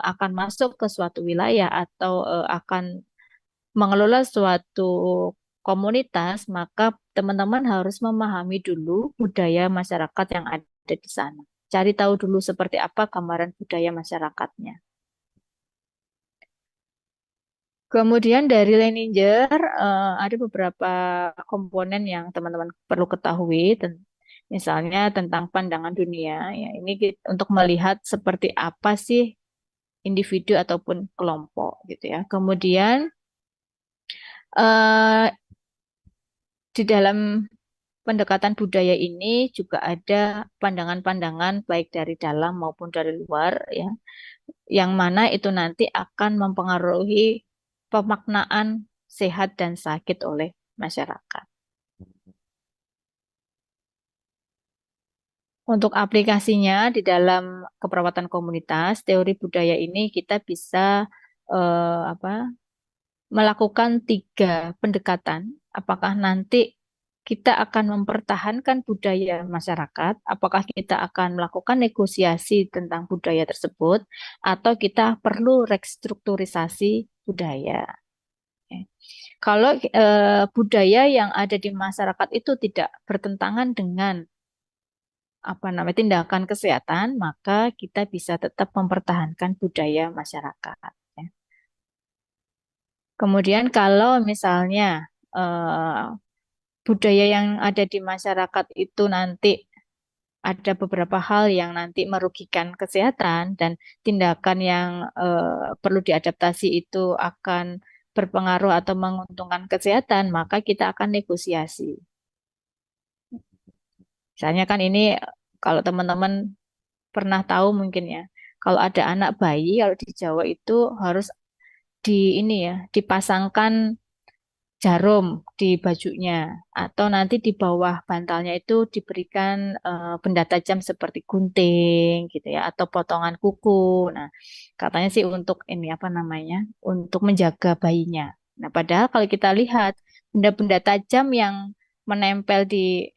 akan masuk ke suatu wilayah atau akan mengelola suatu komunitas, maka teman-teman harus memahami dulu budaya masyarakat yang ada di sana. Cari tahu dulu seperti apa gambaran budaya masyarakatnya. Kemudian dari Leininger ada beberapa komponen yang teman-teman perlu ketahui, misalnya tentang pandangan dunia. Ya, ini untuk melihat seperti apa sih individu ataupun kelompok, gitu ya. Kemudian di dalam pendekatan budaya ini juga ada pandangan-pandangan baik dari dalam maupun dari luar, ya, yang mana itu nanti akan mempengaruhi pemaknaan sehat dan sakit oleh masyarakat. Untuk aplikasinya di dalam keperawatan komunitas, teori budaya ini kita bisa melakukan 3 pendekatan. Apakah nanti kita akan mempertahankan budaya masyarakat, apakah kita akan melakukan negosiasi tentang budaya tersebut, atau kita perlu restrukturisasi budaya. Ya. Kalau budaya yang ada di masyarakat itu tidak bertentangan dengan tindakan kesehatan, maka kita bisa tetap mempertahankan budaya masyarakat. Ya. Kemudian kalau misalnya eh, budaya yang ada di masyarakat itu nanti ada beberapa hal yang nanti merugikan kesehatan dan tindakan yang perlu diadaptasi itu akan berpengaruh atau menguntungkan kesehatan, maka kita akan negosiasi. Misalnya kan ini kalau teman-teman pernah tahu mungkin ya, kalau ada anak bayi, kalau di Jawa itu harus dipasangkan jarum di bajunya atau nanti di bawah bantalnya itu diberikan benda tajam seperti gunting gitu ya atau potongan kuku. Nah, katanya sih untuk untuk menjaga bayinya. Nah, padahal kalau kita lihat benda-benda tajam yang menempel di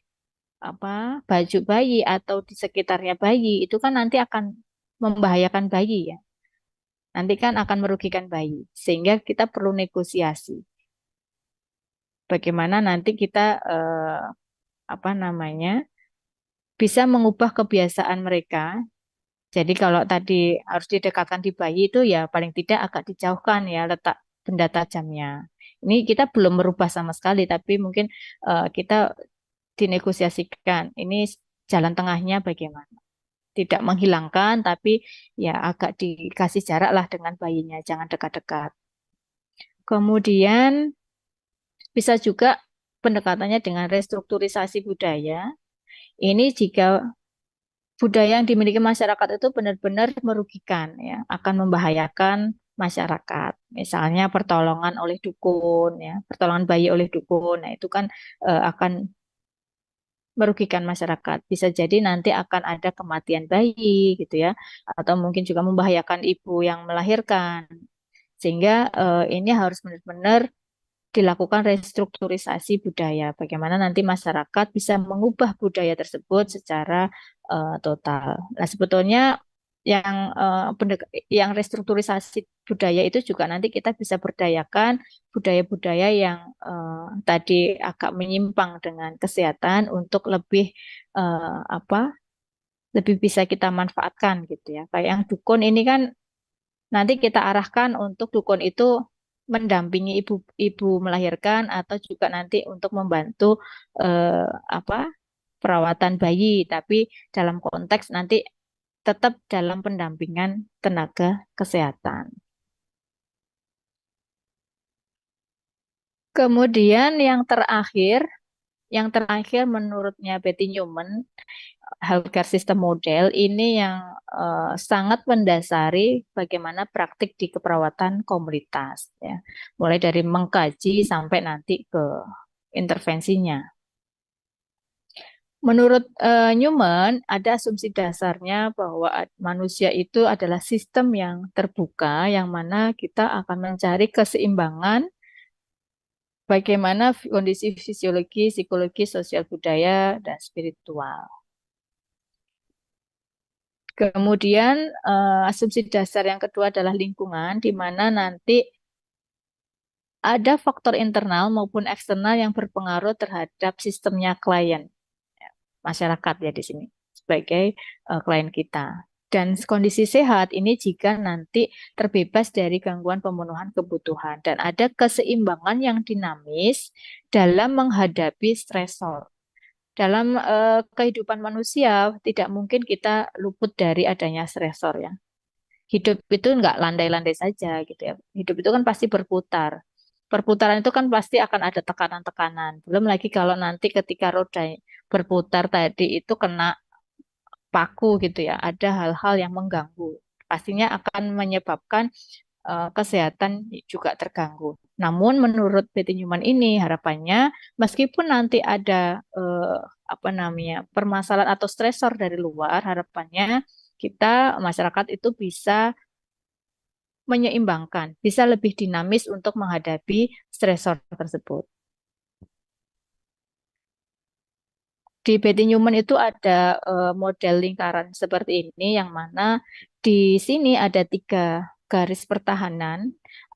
baju bayi atau di sekitarnya bayi itu kan nanti akan membahayakan bayi ya. Nanti kan akan merugikan bayi sehingga kita perlu negosiasi. Bagaimana nanti kita apa namanya bisa mengubah kebiasaan mereka. Jadi kalau tadi harus didekatkan di bayi itu ya paling tidak agak dijauhkan ya letak benda tajamnya. Ini kita belum merubah sama sekali, tapi mungkin kita dinegosiasikan. Ini jalan tengahnya bagaimana? Tidak menghilangkan, tapi ya agak dikasih jarak lah dengan bayinya, jangan dekat-dekat. Kemudian bisa juga pendekatannya dengan restrukturisasi budaya. Ini jika budaya yang dimiliki masyarakat itu benar-benar merugikan, ya, akan membahayakan masyarakat. Misalnya pertolongan oleh dukun, ya, pertolongan bayi oleh dukun. Nah, itu kan akan merugikan masyarakat. Bisa jadi nanti akan ada kematian bayi, gitu ya, atau mungkin juga membahayakan ibu yang melahirkan. Sehingga ini harus benar-benar dilakukan restrukturisasi budaya. Bagaimana nanti masyarakat bisa mengubah budaya tersebut secara total. Nah, sebetulnya yang restrukturisasi budaya itu juga nanti kita bisa berdayakan budaya-budaya yang tadi agak menyimpang dengan kesehatan untuk lebih lebih bisa kita manfaatkan gitu ya. Kayak yang dukun ini kan nanti kita arahkan untuk dukun itu mendampingi ibu melahirkan atau juga nanti untuk membantu eh, apa perawatan bayi, tapi dalam konteks nanti tetap dalam pendampingan tenaga kesehatan. Kemudian yang terakhir menurutnya Betty Newman, healthcare system model ini yang sangat mendasari bagaimana praktik di keperawatan komunitas ya. Mulai dari mengkaji sampai nanti ke intervensinya. Menurut Newman ada asumsi dasarnya bahwa manusia itu adalah sistem yang terbuka yang mana kita akan mencari keseimbangan bagaimana kondisi fisiologi, psikologi, sosial budaya dan spiritual. Kemudian asumsi dasar yang kedua adalah lingkungan, di mana nanti ada faktor internal maupun eksternal yang berpengaruh terhadap sistemnya klien, masyarakat ya di sini sebagai klien kita. Dan kondisi sehat ini jika nanti terbebas dari gangguan pemenuhan kebutuhan dan ada keseimbangan yang dinamis dalam menghadapi stresor. Dalam kehidupan manusia tidak mungkin kita luput dari adanya stresor ya. Hidup itu nggak landai-landai saja gitu ya. Hidup itu kan pasti berputar. Perputaran itu kan pasti akan ada tekanan-tekanan. Belum lagi kalau nanti ketika roda berputar tadi itu kena paku gitu ya. Ada hal-hal yang mengganggu. Pastinya akan menyebabkan kesehatan juga terganggu. Namun menurut Betty Newman ini harapannya meskipun nanti ada permasalahan atau stresor dari luar, harapannya kita masyarakat itu bisa menyeimbangkan, bisa lebih dinamis untuk menghadapi stresor tersebut. Di Betty Newman itu ada model lingkaran seperti ini yang mana di sini ada 3 garis pertahanan,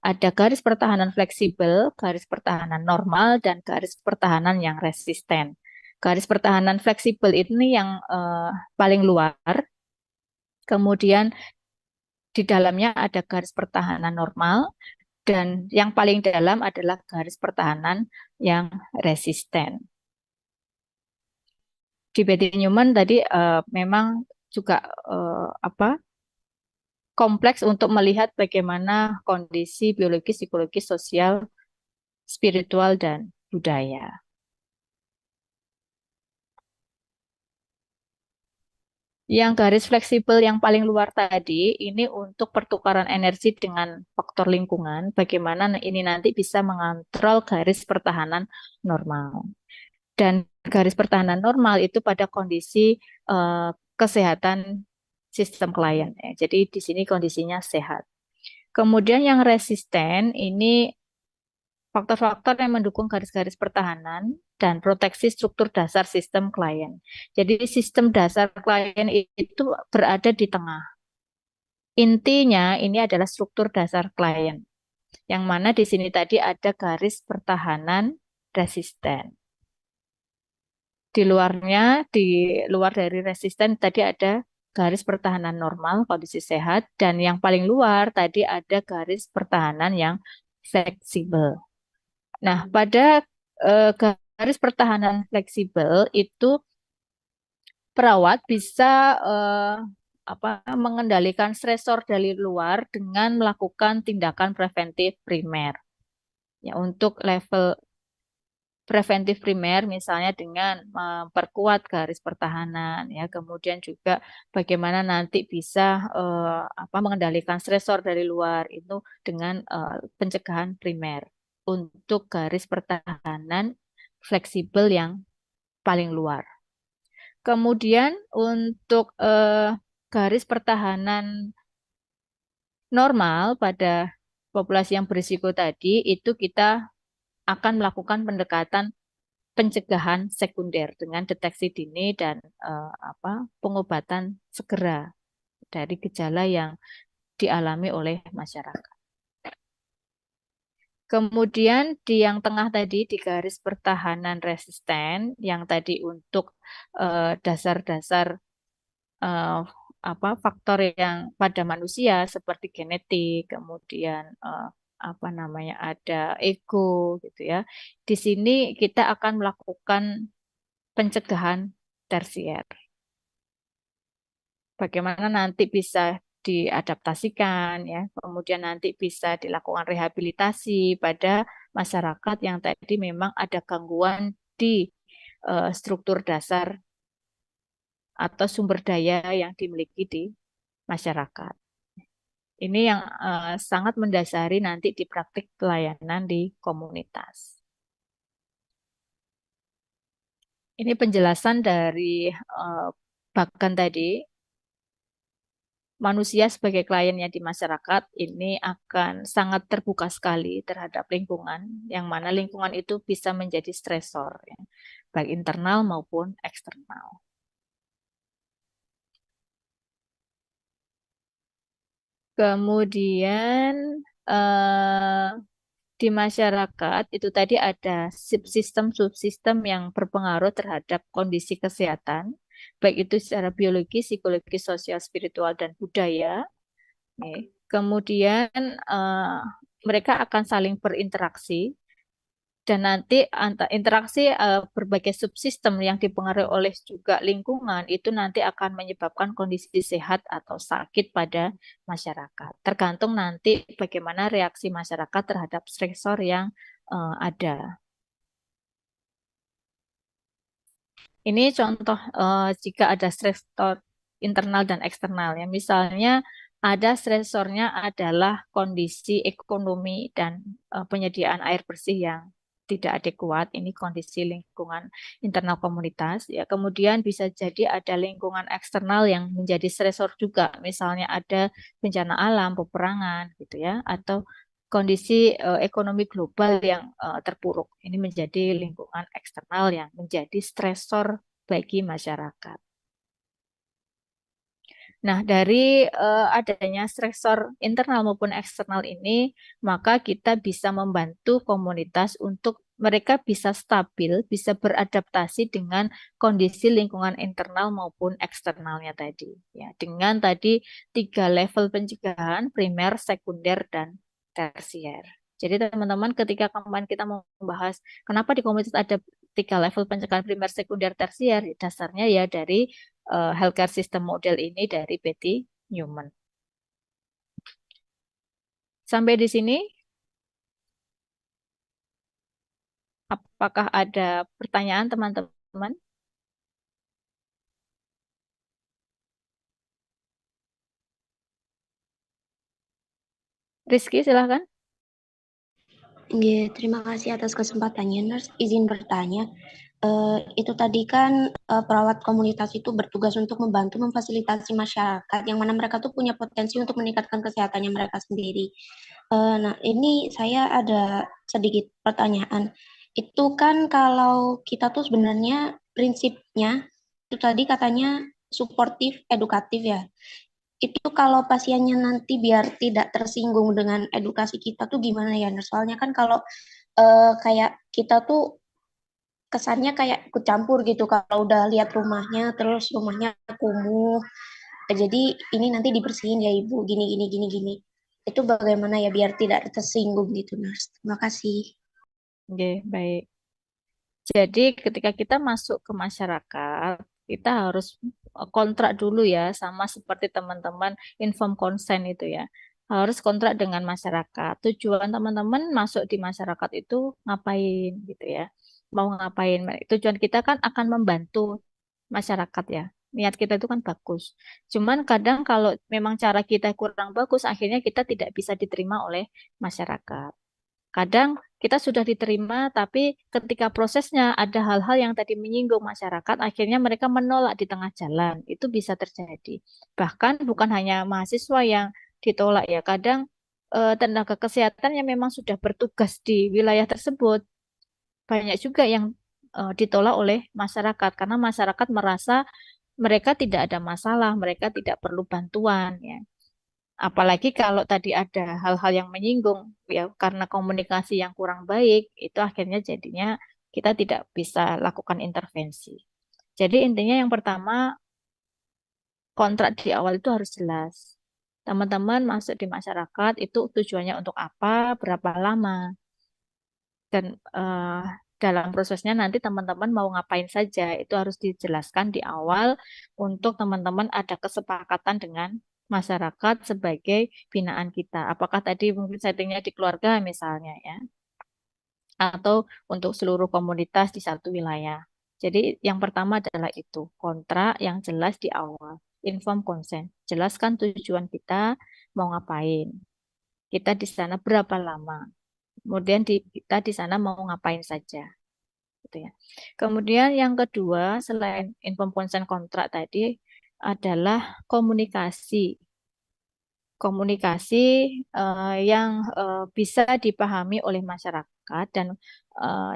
Ada garis pertahanan fleksibel, garis pertahanan normal, dan garis pertahanan yang resisten. Garis pertahanan fleksibel ini yang paling luar. Kemudian di dalamnya ada garis pertahanan normal, dan yang paling dalam adalah garis pertahanan yang resisten. Di Betty Newman tadi memang juga kompleks untuk melihat bagaimana kondisi biologis, psikologis, sosial, spiritual, dan budaya. Yang garis fleksibel yang paling luar tadi, ini untuk pertukaran energi dengan faktor lingkungan, bagaimana ini nanti bisa mengontrol garis pertahanan normal. Dan garis pertahanan normal itu pada kondisi kesehatan sistem klien. Jadi di sini kondisinya sehat. Kemudian yang resisten ini faktor-faktor yang mendukung garis-garis pertahanan dan proteksi struktur dasar sistem klien. Jadi sistem dasar klien itu berada di tengah. Intinya ini adalah struktur dasar klien. Yang mana di sini tadi ada garis pertahanan resisten. Di luar dari resisten tadi ada garis pertahanan normal, kondisi sehat, dan yang paling luar tadi ada garis pertahanan yang fleksibel. Nah, pada garis pertahanan fleksibel itu perawat bisa mengendalikan stresor dari luar dengan melakukan tindakan preventif primer. Ya, untuk level preventif primer misalnya dengan memperkuat garis pertahanan, ya, kemudian juga bagaimana nanti bisa mengendalikan stresor dari luar itu dengan pencegahan primer untuk garis pertahanan fleksibel yang paling luar. Kemudian untuk garis pertahanan normal pada populasi yang berisiko tadi itu kita akan melakukan pendekatan pencegahan sekunder dengan deteksi dini dan pengobatan segera dari gejala yang dialami oleh masyarakat. Kemudian di yang tengah tadi di garis pertahanan resisten yang tadi untuk dasar-dasar faktor yang pada manusia seperti genetik, kemudian ada ego gitu ya. Di sini kita akan melakukan pencegahan tersier. Bagaimana nanti bisa diadaptasikan ya, kemudian nanti bisa dilakukan rehabilitasi pada masyarakat yang tadi memang ada gangguan di struktur dasar atau sumber daya yang dimiliki di masyarakat. Ini yang sangat mendasari nanti di praktik pelayanan di komunitas. Ini penjelasan dari bahkan tadi manusia sebagai kliennya di masyarakat ini akan sangat terbuka sekali terhadap lingkungan, yang mana lingkungan itu bisa menjadi stresor, ya, baik internal maupun eksternal. Kemudian di masyarakat itu tadi ada subsistem yang berpengaruh terhadap kondisi kesehatan, baik itu secara biologi, psikologi, sosial, spiritual, dan budaya. Kemudian mereka akan saling berinteraksi dan nanti interaksi berbagai subsistem yang dipengaruhi oleh juga lingkungan itu nanti akan menyebabkan kondisi sehat atau sakit pada masyarakat. Tergantung nanti bagaimana reaksi masyarakat terhadap stresor yang ada. Ini contoh jika ada stresor internal dan eksternal ya. Misalnya ada stresornya adalah kondisi ekonomi dan penyediaan air bersih yang tidak adekuat, ini kondisi lingkungan internal komunitas ya. Kemudian bisa jadi ada lingkungan eksternal yang menjadi stresor juga, misalnya ada bencana alam, peperangan gitu ya, atau kondisi ekonomi global yang terpuruk. Ini menjadi lingkungan eksternal yang menjadi stresor bagi masyarakat. Nah, dari adanya stresor internal maupun eksternal ini, maka kita bisa membantu komunitas untuk mereka bisa stabil, bisa beradaptasi dengan kondisi lingkungan internal maupun eksternalnya tadi. Ya, dengan tadi 3 level pencegahan, primer, sekunder, dan tersier. Jadi teman-teman ketika kemarin kita mau membahas kenapa di komunitas ada 3 level pencegahan primer, sekunder, tersier, dasarnya ya dari healthcare system model ini dari Betty Newman. Sampai di sini, apakah ada pertanyaan teman-teman? Rizky, silahkan. Iya, terima kasih atas kesempatannya, Nurse. Izin bertanya, itu tadi kan perawat komunitas itu bertugas untuk membantu memfasilitasi masyarakat yang mana mereka tuh punya potensi untuk meningkatkan kesehatannya mereka sendiri. Nah, ini saya ada sedikit pertanyaan. Itu kan kalau kita tuh sebenarnya prinsipnya itu tadi katanya suportif, edukatif ya. Itu kalau pasiennya nanti biar tidak tersinggung dengan edukasi kita tuh gimana ya, Nurse? Soalnya kan kalau kayak kita tuh kesannya kayak ikut campur gitu kalau udah lihat rumahnya terus rumahnya kumuh. Jadi ini nanti dibersihin ya Ibu, gini gini gini gini. Itu bagaimana ya biar tidak tersinggung gitu, Nurse. Terima kasih. Oke, baik. Jadi ketika kita masuk ke masyarakat, kita harus kontrak dulu ya, sama seperti teman-teman inform consent itu ya. Harus kontrak dengan masyarakat. Tujuan teman-teman masuk di masyarakat itu ngapain gitu ya. Mau ngapain. Tujuan kita kan akan membantu masyarakat ya. Niat kita itu kan bagus. Cuman kadang kalau memang cara kita kurang bagus, akhirnya kita tidak bisa diterima oleh masyarakat. Kadang kita sudah diterima, tapi ketika prosesnya ada hal-hal yang tadi menyinggung masyarakat, akhirnya mereka menolak di tengah jalan. Itu bisa terjadi. Bahkan bukan hanya mahasiswa yang ditolak ya, kadang tenaga kesehatan yang memang sudah bertugas di wilayah tersebut, banyak juga yang ditolak oleh masyarakat karena masyarakat merasa mereka tidak ada masalah, mereka tidak perlu bantuan ya. Apalagi kalau tadi ada hal-hal yang menyinggung, ya karena komunikasi yang kurang baik, itu akhirnya jadinya kita tidak bisa lakukan intervensi. Jadi intinya yang pertama, kontrak di awal itu harus jelas. Teman-teman masuk di masyarakat itu tujuannya untuk apa, berapa lama, dan dalam prosesnya nanti teman-teman mau ngapain saja, itu harus dijelaskan di awal untuk teman-teman ada kesepakatan dengan masyarakat sebagai binaan kita. Apakah tadi mungkin settingnya di keluarga misalnya ya, atau untuk seluruh komunitas di satu wilayah. Jadi yang pertama adalah itu, kontrak yang jelas di awal, inform consent. Jelaskan tujuan kita mau ngapain. Kita di sana berapa lama. Kemudian kita di sana mau ngapain saja. Gitu ya. Kemudian yang kedua, selain inform consent kontrak tadi, adalah komunikasi. Komunikasi yang bisa dipahami oleh masyarakat dan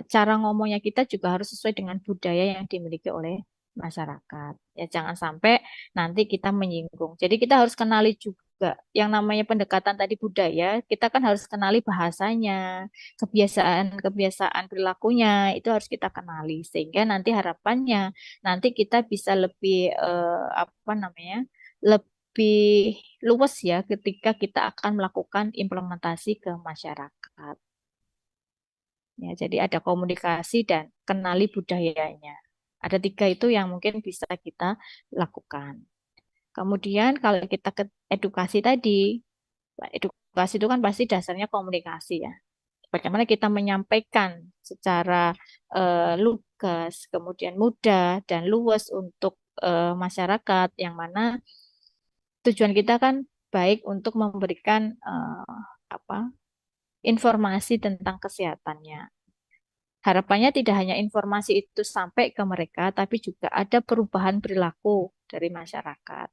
cara ngomongnya kita juga harus sesuai dengan budaya yang dimiliki oleh masyarakat. Ya jangan sampai nanti kita menyinggung. Jadi kita harus kenali juga yang namanya pendekatan tadi budaya, kita kan harus kenali bahasanya, kebiasaan-kebiasaan perilakunya itu harus kita kenali sehingga nanti harapannya nanti kita bisa lebih apa namanya? Lebih luas ya ketika kita akan melakukan implementasi ke masyarakat. Ya, jadi ada komunikasi dan kenali budayanya. Ada 3 itu yang mungkin bisa kita lakukan. Kemudian kalau kita ke edukasi tadi, edukasi itu kan pasti dasarnya komunikasi ya. Bagaimana kita menyampaikan secara lugas, kemudian mudah dan luas untuk masyarakat yang mana tujuan kita kan baik untuk memberikan apa informasi tentang kesehatannya. Harapannya tidak hanya informasi itu sampai ke mereka, tapi juga ada perubahan perilaku dari masyarakat.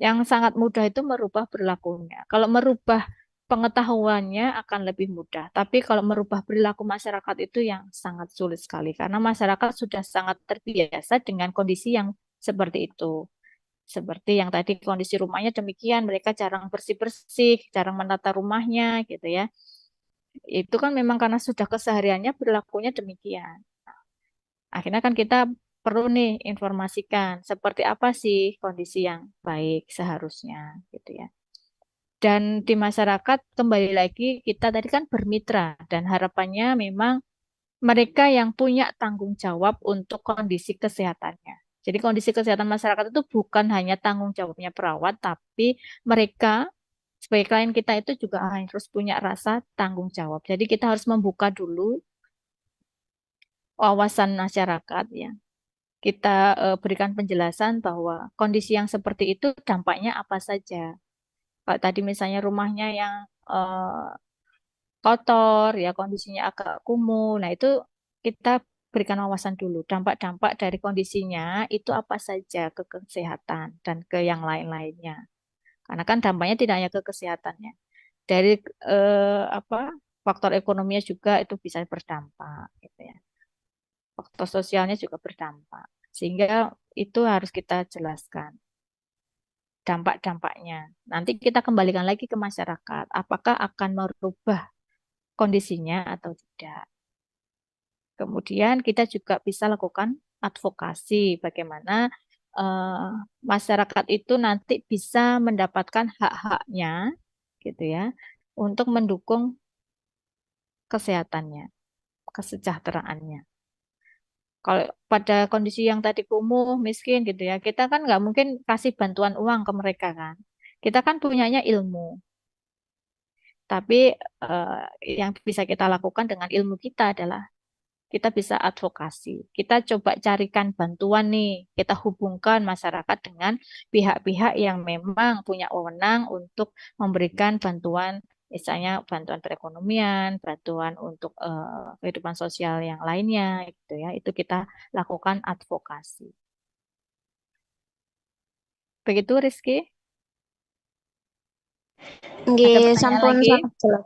Yang sangat mudah itu merubah perilakunya. Kalau merubah pengetahuannya akan lebih mudah, tapi kalau merubah perilaku masyarakat itu yang sangat sulit sekali karena masyarakat sudah sangat terbiasa dengan kondisi yang seperti itu. Seperti yang tadi kondisi rumahnya demikian, mereka jarang bersih-bersih, jarang menata rumahnya gitu ya. Itu kan memang karena sudah kesehariannya berlakunya demikian. Akhirnya kan kita perlu nih informasikan seperti apa sih kondisi yang baik seharusnya gitu ya. Dan di masyarakat kembali lagi kita tadi kan bermitra dan harapannya memang mereka yang punya tanggung jawab untuk kondisi kesehatannya. Jadi kondisi kesehatan masyarakat itu bukan hanya tanggung jawabnya perawat, tapi mereka sebagai klien kita itu juga harus punya rasa tanggung jawab. Jadi kita harus membuka dulu wawasan masyarakat ya. Kita berikan penjelasan bahwa kondisi yang seperti itu dampaknya apa saja. Kalau tadi misalnya rumahnya yang kotor, ya kondisinya agak kumuh, nah itu kita berikan wawasan dulu. Dampak-dampak dari kondisinya itu apa saja ke kesehatan dan ke yang lain-lainnya. Karena kan dampaknya tidak hanya ke kesehatannya. Dari apa faktor ekonominya juga itu bisa berdampak, gitu ya. Faktor sosialnya juga berdampak. Sehingga itu harus kita jelaskan dampak-dampaknya. Nanti kita kembalikan lagi ke masyarakat. Apakah akan merubah kondisinya atau tidak. Kemudian kita juga bisa lakukan advokasi bagaimana masyarakat itu nanti bisa mendapatkan hak-haknya gitu ya untuk mendukung kesehatannya, kesejahteraannya. Kalau pada kondisi yang tadi kumuh, miskin gitu ya, kita kan nggak mungkin kasih bantuan uang ke mereka kan. Kita kan punyanya ilmu. Tapi yang bisa kita lakukan dengan ilmu kita adalah kita bisa advokasi. Kita coba carikan bantuan nih. Kita hubungkan masyarakat dengan pihak-pihak yang memang punya wewenang untuk memberikan bantuan, misalnya bantuan perekonomian, bantuan untuk kehidupan sosial yang lainnya, gitu ya. Itu kita lakukan advokasi. Begitu, Rizky? Ada Nggih, pertanyaan sampun lagi? sangat jelas.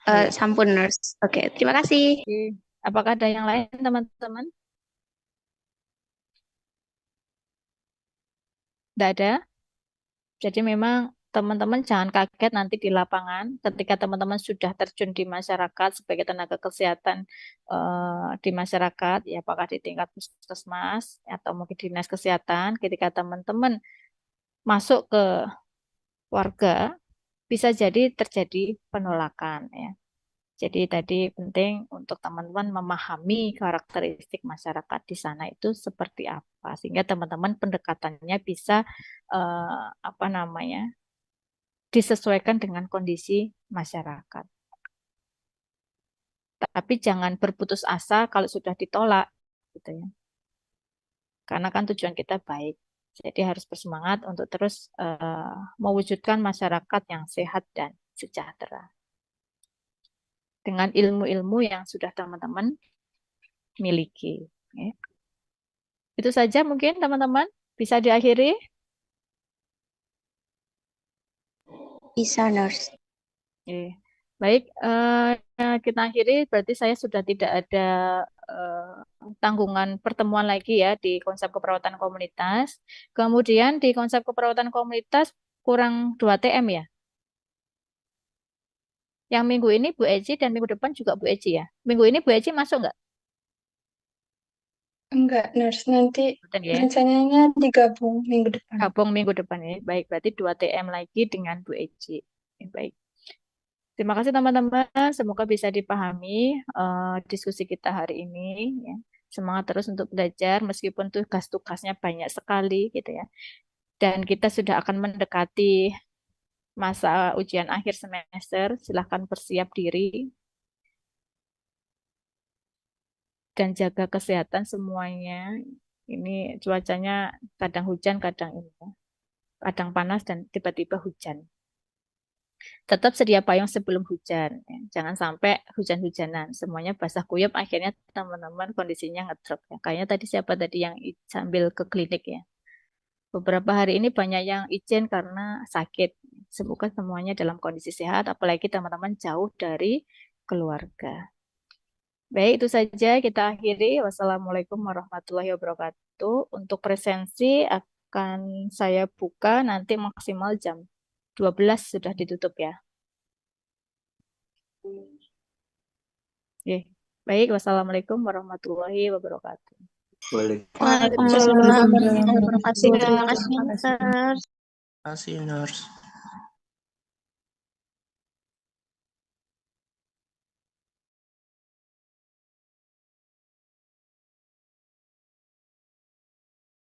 Iya. Sampun, Nurse. Oke, terima kasih. Oke. Apakah ada yang lain, teman-teman? Tidak ada? Jadi memang teman-teman jangan kaget nanti di lapangan ketika teman-teman sudah terjun di masyarakat sebagai tenaga kesehatan di masyarakat, ya apakah di tingkat puskesmas atau mungkin dinas kesehatan, ketika teman-teman masuk ke warga bisa jadi terjadi penolakan ya. Jadi tadi penting untuk teman-teman memahami karakteristik masyarakat di sana itu seperti apa sehingga teman-teman pendekatannya bisa apa namanya disesuaikan dengan kondisi masyarakat. Tapi jangan berputus asa kalau sudah ditolak, gitu ya. Karena kan tujuan kita baik. Jadi harus bersemangat untuk terus mewujudkan masyarakat yang sehat dan sejahtera. Dengan ilmu-ilmu yang sudah teman-teman miliki. Ya. Itu saja mungkin teman-teman. Bisa diakhiri. Bisa, Nurse. Oke. Baik, kita akhiri. Berarti saya sudah tidak ada tanggungan pertemuan lagi ya di konsep keperawatan komunitas. Kemudian di konsep keperawatan komunitas kurang 2 TM ya. Yang minggu ini Bu Eci dan minggu depan juga Bu Eci ya. Minggu ini Bu Eci masuk nggak? Enggak, Nurse. Nanti Betul ya. rencananya digabung minggu depan. Gabung minggu depan ya. Baik, berarti 2 TM lagi dengan Bu Eci. Baik. Terima kasih teman-teman. Semoga bisa dipahami diskusi kita hari ini. Ya. Semangat terus untuk belajar meskipun tugas-tugasnya banyak sekali gitu ya. Dan kita sudah akan mendekati masa ujian akhir semester. Silahkan bersiap diri dan jaga kesehatan semuanya. Ini cuacanya kadang hujan, kadang ini, kadang panas dan tiba-tiba hujan. Tetap sedia payung sebelum hujan. Ya. Jangan sampai hujan-hujanan. Semuanya basah kuyup, akhirnya teman-teman kondisinya ngedrop. Ya. Kayaknya tadi siapa tadi yang sambil ke klinik ya. Beberapa hari ini banyak yang izin karena sakit. Semoga semuanya dalam kondisi sehat, apalagi teman-teman jauh dari keluarga. Baik, itu saja kita akhiri. Wassalamualaikum warahmatullahi wabarakatuh. Untuk presensi akan saya buka nanti maksimal jam 12 sudah ditutup ya. Oke. Baik, wassalamualaikum warahmatullahi wabarakatuh. Waalaikumsalam warahmatullahi wabarakatuh. Terima kasih, Nurse. Terima kasih, Nurse.